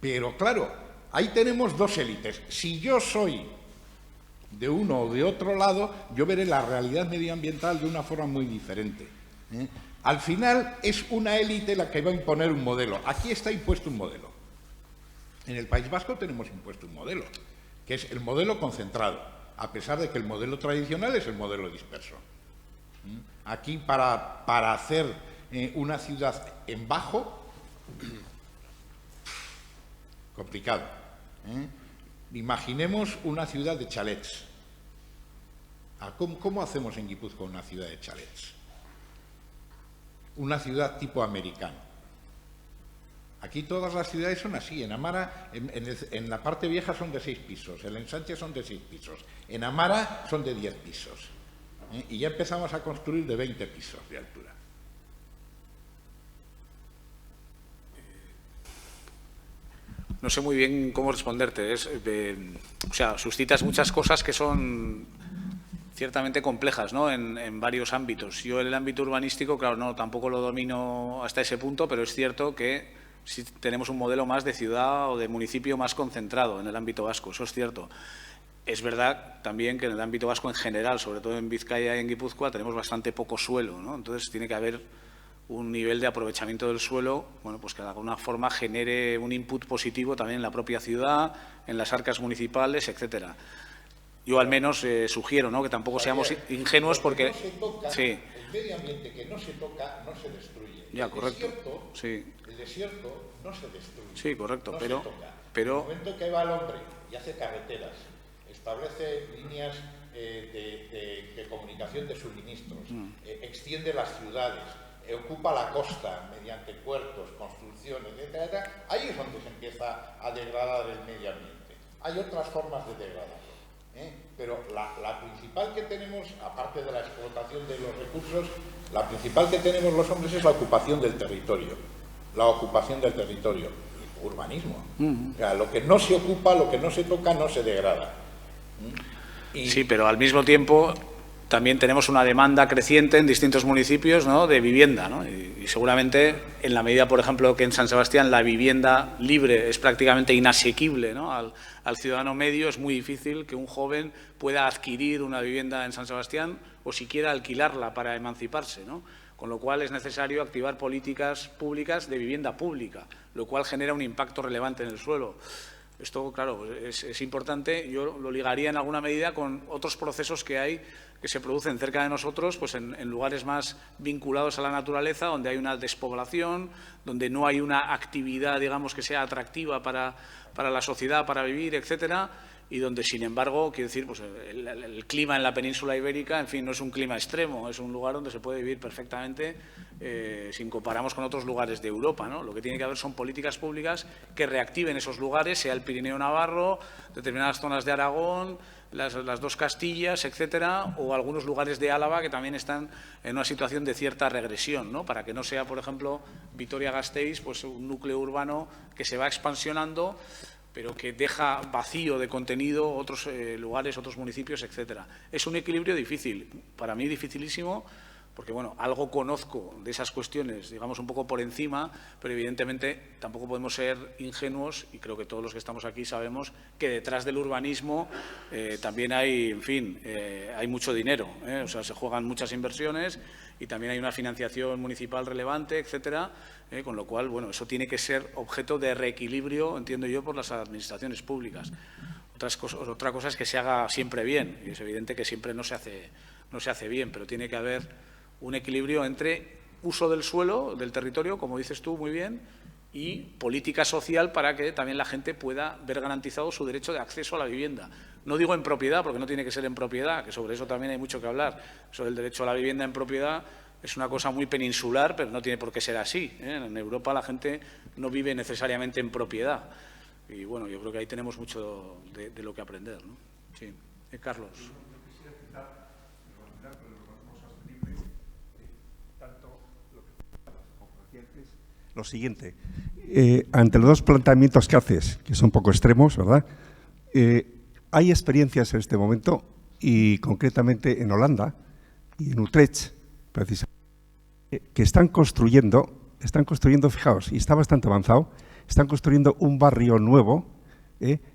S6: Pero claro, ahí tenemos dos élites. Si yo soy de uno o de otro lado, yo veré la realidad medioambiental de una forma muy diferente. Al final es una élite la que va a imponer un modelo. Aquí está impuesto un modelo. En el País Vasco tenemos impuesto un modelo, que es el modelo concentrado, a pesar de que el modelo tradicional es el modelo disperso. Aquí para hacer una ciudad en bajo, complicado. Imaginemos una ciudad de chalets. ¿Cómo hacemos en Guipúzcoa una ciudad de chalets? una ciudad tipo americano. Aquí todas las ciudades son así. En Amara, en la parte vieja son de 6 pisos, el ensanche son de 6 pisos, en Amara son de 10 pisos. Y ya empezamos a construir de 20 pisos de altura.
S1: No sé muy bien cómo responderte. O sea, suscitas muchas cosas que son ciertamente complejas, ¿no? En varios ámbitos. Yo en el ámbito urbanístico, claro, no, tampoco lo domino hasta ese punto, pero es cierto que sí tenemos un modelo más de ciudad o de municipio más concentrado en el ámbito vasco, eso es cierto. Es verdad también que en el ámbito vasco en general, sobre todo en Vizcaya y en Guipúzcoa, tenemos bastante poco suelo, ¿no? Entonces tiene que haber un nivel de aprovechamiento del suelo, bueno, pues que de alguna forma genere un input positivo también en la propia ciudad, en las arcas municipales, etcétera. Yo al menos sugiero, ¿no?, que tampoco seamos ingenuos porque…
S6: No se toca,
S1: sí.
S6: El medio ambiente que no se toca no se destruye.
S1: Ya, correcto.
S6: El desierto no se destruye.
S1: Sí, correcto,
S6: no
S1: pero…
S6: se toca.
S1: pero
S6: en el momento que va el hombre y hace carreteras, establece líneas de comunicación de suministros, extiende las ciudades, ocupa la costa mediante puertos, construcciones, etcétera, ahí es donde se empieza a degradar el medio ambiente. Hay otras formas de degradarlo, pero la principal que tenemos, aparte de la explotación de los recursos, la principal que tenemos los hombres es la ocupación del territorio. La ocupación del territorio, urbanismo. O sea, lo que no se ocupa, lo que no se toca, no se degrada.
S1: Sí, pero al mismo tiempo también tenemos una demanda creciente en distintos municipios, ¿no?, de vivienda, ¿no? Y seguramente en la medida, por ejemplo, que en San Sebastián la vivienda libre es prácticamente inasequible, ¿no?, al ciudadano medio, es muy difícil que un joven pueda adquirir una vivienda en San Sebastián o siquiera alquilarla para emanciparse, ¿no? Con lo cual es necesario activar políticas públicas de vivienda pública, lo cual genera un impacto relevante en el suelo. Esto, claro, es importante. Yo lo ligaría en alguna medida con otros procesos que se producen cerca de nosotros, pues en lugares más vinculados a la naturaleza, donde hay una despoblación, donde no hay una actividad, digamos, que sea atractiva para la sociedad, para vivir, etcétera, y donde, sin embargo, quiero decir, pues el clima en la península ibérica, en fin, no es un clima extremo, es un lugar donde se puede vivir perfectamente si comparamos con otros lugares de Europa, ¿no? Lo que tiene que haber son políticas públicas que reactiven esos lugares, sea el Pirineo Navarro, determinadas zonas de Aragón, las dos Castillas, etcétera, o algunos lugares de Álava que también están en una situación de cierta regresión, ¿no?, para que no sea, por ejemplo, Vitoria-Gasteiz, pues un núcleo urbano que se va expansionando, pero que deja vacío de contenido otros lugares, otros municipios, etcétera. Es un equilibrio difícil, para mí dificilísimo, porque, bueno, algo conozco de esas cuestiones, digamos, un poco por encima, pero evidentemente tampoco podemos ser ingenuos, y creo que todos los que estamos aquí sabemos que detrás del urbanismo también hay, en fin, hay mucho dinero, o sea, se juegan muchas inversiones y también hay una financiación municipal relevante, etcétera, con lo cual, bueno, eso tiene que ser objeto de reequilibrio, entiendo yo, por las administraciones públicas. Otra cosa es que se haga siempre bien, y es evidente que siempre no se hace bien, pero tiene que haber un equilibrio entre uso del suelo, del territorio, como dices tú muy bien, y política social para que también la gente pueda ver garantizado su derecho de acceso a la vivienda. No digo en propiedad, porque no tiene que ser en propiedad, que sobre eso también hay mucho que hablar. Sobre el derecho a la vivienda en propiedad es una cosa muy peninsular, pero no tiene por qué ser así, En Europa la gente no vive necesariamente en propiedad. Y, bueno, yo creo que ahí tenemos mucho de lo que aprender, ¿no? Sí. Carlos.
S4: Lo siguiente, ante los dos planteamientos que haces, que son un poco extremos, ¿verdad? Hay experiencias en este momento, y concretamente en Holanda y en Utrecht, precisamente, que están construyendo, fijaos, y está bastante avanzado, están construyendo un barrio nuevo,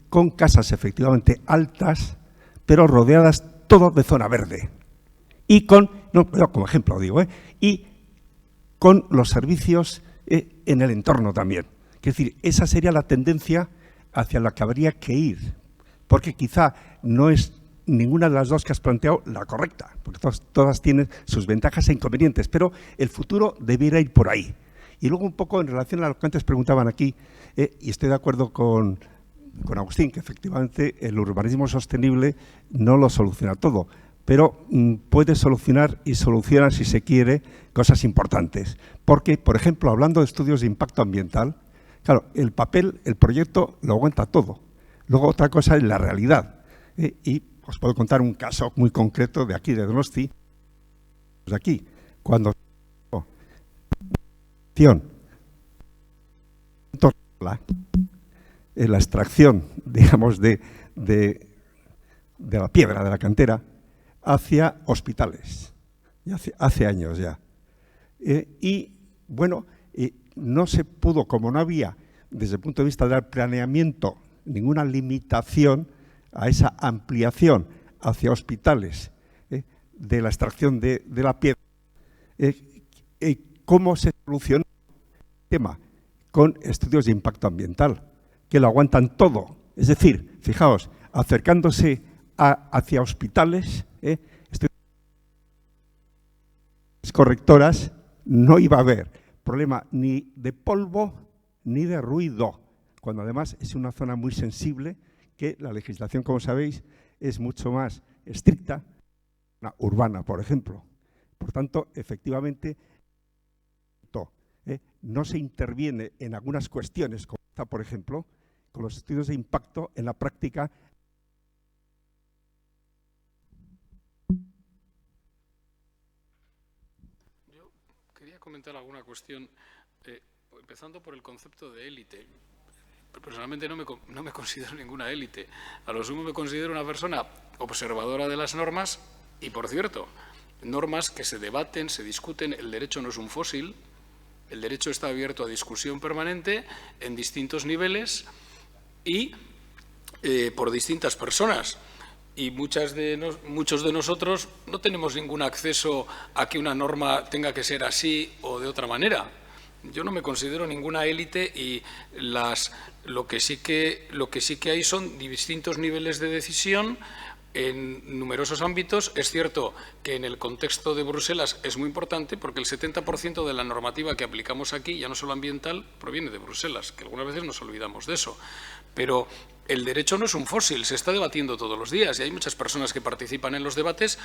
S4: con casas efectivamente altas, pero rodeadas todo de zona verde. Y como ejemplo digo, y con los servicios en el entorno también. Es decir, esa sería la tendencia hacia la que habría que ir, porque quizá no es ninguna de las dos que has planteado la correcta, porque todas tienen sus ventajas e inconvenientes, pero el futuro debiera ir por ahí. Y luego un poco en relación a lo que antes preguntaban aquí, y estoy de acuerdo con Agustín, que efectivamente el urbanismo sostenible no lo soluciona todo. pero puede solucionar y soluciona, si se quiere, cosas importantes. Porque, por ejemplo, hablando de estudios de impacto ambiental, claro, el papel, el proyecto lo aguanta todo. Luego otra cosa es la realidad. Y os puedo contar un caso muy concreto de aquí, de Donosti, de aquí, cuando la extracción, digamos, de la piedra, de la cantera, hacia hospitales, hace años ya. Y, bueno, no se pudo, como no había, desde el punto de vista del planeamiento, ninguna limitación a esa ampliación hacia hospitales de la extracción de la piedra. ¿Cómo se solucionó el tema? Con estudios de impacto ambiental, que lo aguantan todo. Es decir, fijaos, acercándose hacia hospitales, correctoras, no iba a haber problema ni de polvo ni de ruido, cuando además es una zona muy sensible, que la legislación, como sabéis, es mucho más estricta, una urbana, por ejemplo. Por tanto, efectivamente, no se interviene en algunas cuestiones, como esta, por ejemplo, con los estudios de impacto en la práctica.
S2: Yo quería comentar alguna cuestión, empezando por el concepto de élite. Personalmente no me considero ninguna élite. A lo sumo me considero una persona observadora de las normas y, por cierto, normas que se debaten, se discuten. El derecho no es un fósil. El derecho está abierto a discusión permanente en distintos niveles y por distintas personas. Y muchos de nosotros no tenemos ningún acceso a que una norma tenga que ser así o de otra manera. Yo no me considero ninguna élite y lo que sí que hay son distintos niveles de decisión en numerosos ámbitos. Es cierto que en el contexto de Bruselas es muy importante porque el 70% de la normativa que aplicamos aquí, ya no solo ambiental, proviene de Bruselas, que algunas veces nos olvidamos de eso. Pero el derecho no es un fósil, se está debatiendo todos los días y hay muchas personas que participan en los debates.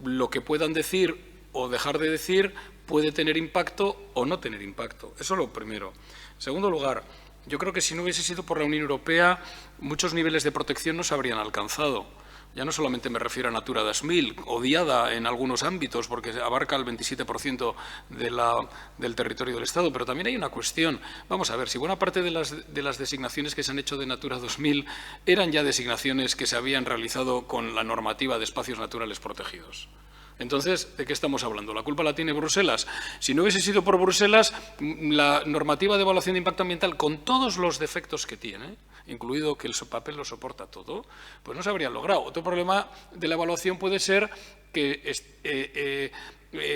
S2: Lo que puedan decir o dejar de decir puede tener impacto o no tener impacto. Eso es lo primero. En segundo lugar, yo creo que si no hubiese sido por la Unión Europea, muchos niveles de protección no se habrían alcanzado. Ya no solamente me refiero a Natura 2000, odiada en algunos ámbitos porque abarca el 27% del territorio del Estado, pero también hay una cuestión. Vamos a ver, si buena parte de las designaciones que se han hecho de Natura 2000 eran ya designaciones que se habían realizado con la normativa de espacios naturales protegidos. Entonces, ¿de qué estamos hablando? ¿La culpa la tiene Bruselas? Si no hubiese sido por Bruselas, la normativa de evaluación de impacto ambiental, con todos los defectos que tiene, incluido que el papel lo soporta todo, pues no se habría logrado. Otro problema de la evaluación puede ser que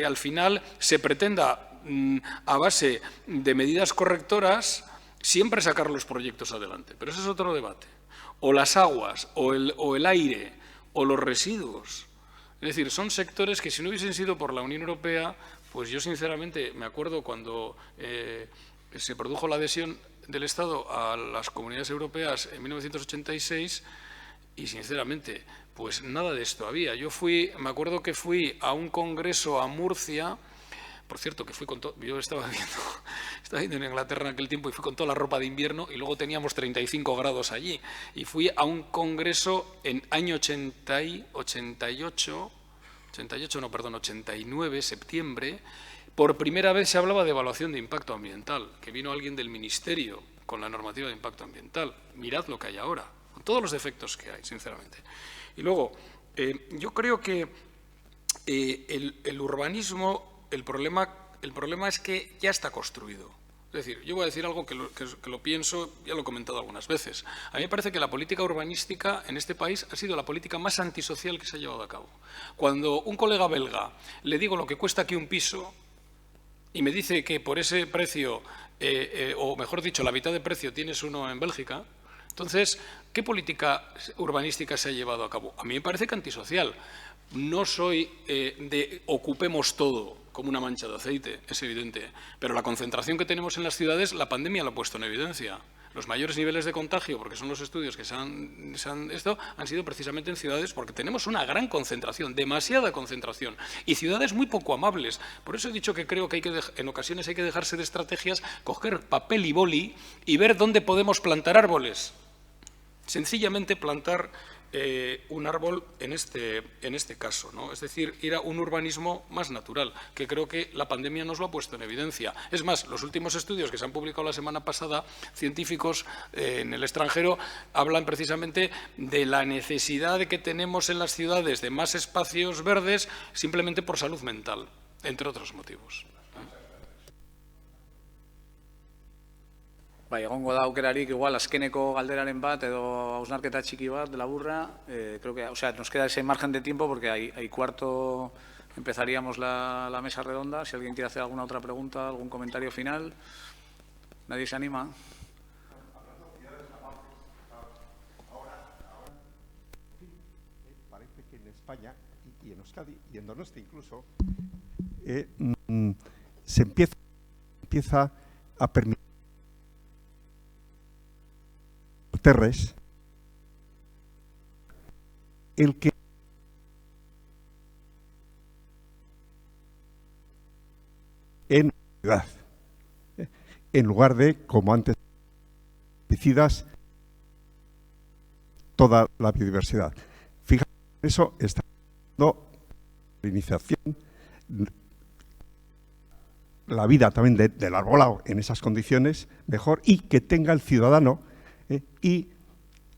S2: al final se pretenda, a base de medidas correctoras, siempre sacar los proyectos adelante. Pero ese es otro debate. O las aguas, o el aire, o los residuos. Es decir, son sectores que si no hubiesen sido por la Unión Europea, pues yo sinceramente me acuerdo cuando se produjo la adhesión del Estado a las comunidades europeas en 1986 y sinceramente, pues nada de esto había. Me acuerdo que fui a un congreso a Murcia, por cierto, que fui con todo, yo estaba viviendo en Inglaterra en aquel tiempo y fui con toda la ropa de invierno y luego teníamos 35 grados allí. Y fui a un congreso en año 89, septiembre. Por primera vez se hablaba de evaluación de impacto ambiental, que vino alguien del Ministerio con la normativa de impacto ambiental. Mirad lo que hay ahora, con todos los defectos que hay, sinceramente. Y luego, yo creo que el urbanismo, el problema es que ya está construido. Es decir, yo voy a decir algo que lo pienso, ya lo he comentado algunas veces. A mí me parece que la política urbanística en este país ha sido la política más antisocial que se ha llevado a cabo. Cuando un colega belga le digo lo que cuesta aquí un piso y me dice que por ese precio, o mejor dicho, la mitad de precio tienes uno en Bélgica, entonces, ¿qué política urbanística se ha llevado a cabo? A mí me parece que antisocial. No soy de ocupemos todo como una mancha de aceite, es evidente, pero la concentración que tenemos en las ciudades, la pandemia lo ha puesto en evidencia. Los mayores niveles de contagio, porque son los estudios que han sido precisamente en ciudades, porque tenemos una gran concentración, demasiada concentración, y ciudades muy poco amables. Por eso he dicho que creo que en ocasiones hay que dejarse de estrategias, coger papel y boli y ver dónde podemos plantar árboles. Sencillamente plantar un árbol en este caso, ¿no? Es decir, ir a un urbanismo más natural, que creo que la pandemia nos lo ha puesto en evidencia. Es más, los últimos estudios que se han publicado la semana pasada, científicos en el extranjero, hablan precisamente de la necesidad que tenemos en las ciudades de más espacios verdes simplemente por salud mental, entre otros motivos.
S1: Bai, egongo da aukerarik, igual, azkeneko galderaren bat, edo hausnarketa txiki bat, laburra. Creo que, o sea, nos queda ese margen de tiempo porque hay cuarto empezaríamos la mesa redonda. Si alguien quiere hacer alguna otra pregunta, algún comentario final. ¿Nadie se anima?
S4: Parece que en España y en Euskadi y en Donosti incluso se empieza a permitir terres el que en ciudad, en lugar de, como antes, pesticidas toda la biodiversidad. Fíjate, eso está dando la iniciación, la vida también del arbolado en esas condiciones mejor, y que tenga el ciudadano y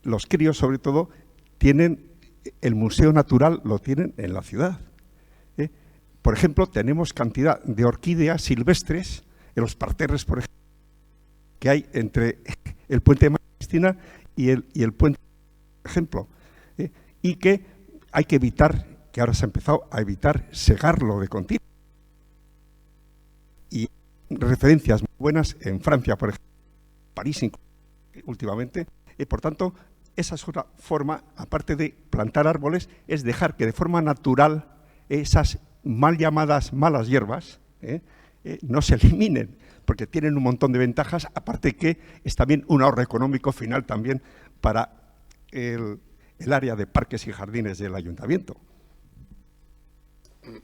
S4: los críos, sobre todo, tienen el museo natural, lo tienen en la ciudad. Por ejemplo, tenemos cantidad de orquídeas silvestres en los parterres, por ejemplo, que hay entre el puente de María Cristina y el puente, por ejemplo, y que hay que evitar, que ahora se ha empezado a evitar segarlo de continuo. Y referencias muy buenas en Francia, por ejemplo, París incluso, últimamente. Por tanto, esa es otra forma, aparte de plantar árboles, es dejar que de forma natural esas mal llamadas malas hierbas no se eliminen, porque tienen un montón de ventajas, aparte que es también un ahorro económico final también para el área de parques y jardines del ayuntamiento.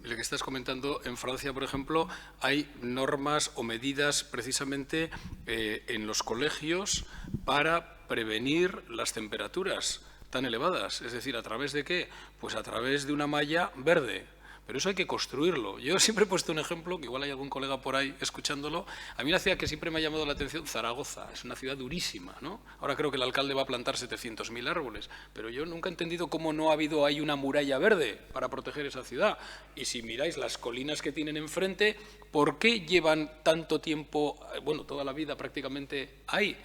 S2: Lo que estás comentando, en Francia, por ejemplo, hay normas o medidas precisamente en los colegios para prevenir las temperaturas tan elevadas. Es decir, ¿a través de qué? Pues a través de una malla verde. Pero eso hay que construirlo. Yo siempre he puesto un ejemplo, que igual hay algún colega por ahí escuchándolo. A mí una ciudad que siempre me ha llamado la atención, Zaragoza, es una ciudad durísima, ¿no? Ahora creo que el alcalde va a plantar 700.000 árboles, pero yo nunca he entendido cómo no ha habido ahí una muralla verde para proteger esa ciudad. Y si miráis las colinas que tienen enfrente, ¿por qué llevan tanto tiempo, bueno, toda la vida prácticamente ahí?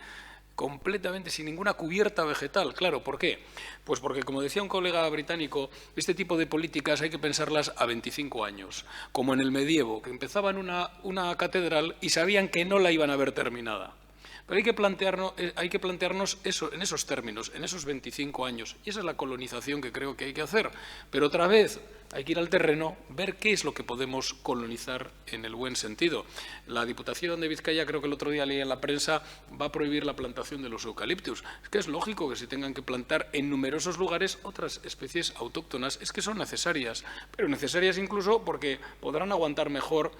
S2: Completamente sin ninguna cubierta vegetal. Claro, ¿por qué? Pues porque, como decía un colega británico, este tipo de políticas hay que pensarlas a 25 años, como en el medievo, que empezaban una catedral y sabían que no la iban a ver terminada. Pero hay que plantearnos eso en esos términos, en esos 25 años. Y esa es la colonización que creo que hay que hacer. Pero otra vez hay que ir al terreno, ver qué es lo que podemos colonizar en el buen sentido. La Diputación de Vizcaya, creo que el otro día leí en la prensa, va a prohibir la plantación de los eucaliptus. Es que es lógico que se tengan que plantar en numerosos lugares otras especies autóctonas. Es que son necesarias, pero necesarias incluso porque podrán aguantar mejor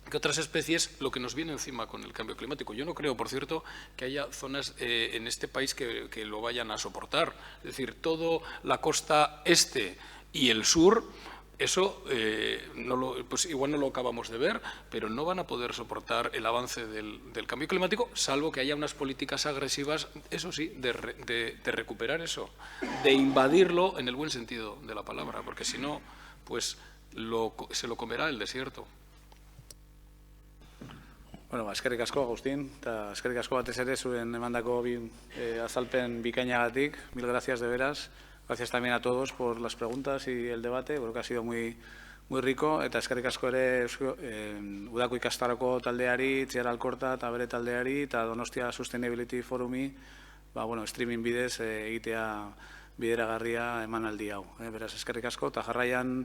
S2: que otras especies lo que nos viene encima con el cambio climático. Yo no creo, por cierto, que haya zonas en este país que lo vayan a soportar. Es decir, toda la costa este y el sur, eso pues igual no lo acabamos de ver, pero no van a poder soportar el avance del cambio climático, salvo que haya unas políticas agresivas, eso sí, de recuperar eso, de invadirlo en el buen sentido de la palabra, porque si no, pues se lo comerá el desierto.
S1: Bueno, eskerrik asko, Agustín, eta eskerrik asko batez ere zuen emandako azalpen bikainagatik. Mil gracias de veras. Gracias también a todos por las preguntas y el debate. Creo que ha sido muy rico. Eta eskerrik asko ere Udako ikastarako taldeari, Itziar Alkorta eta bere taldeari, eta Donostia Sustainability Forumi, streaming bidez egitea bideragarria emanaldi hau. Beraz, eskerrik asko, eta jarraian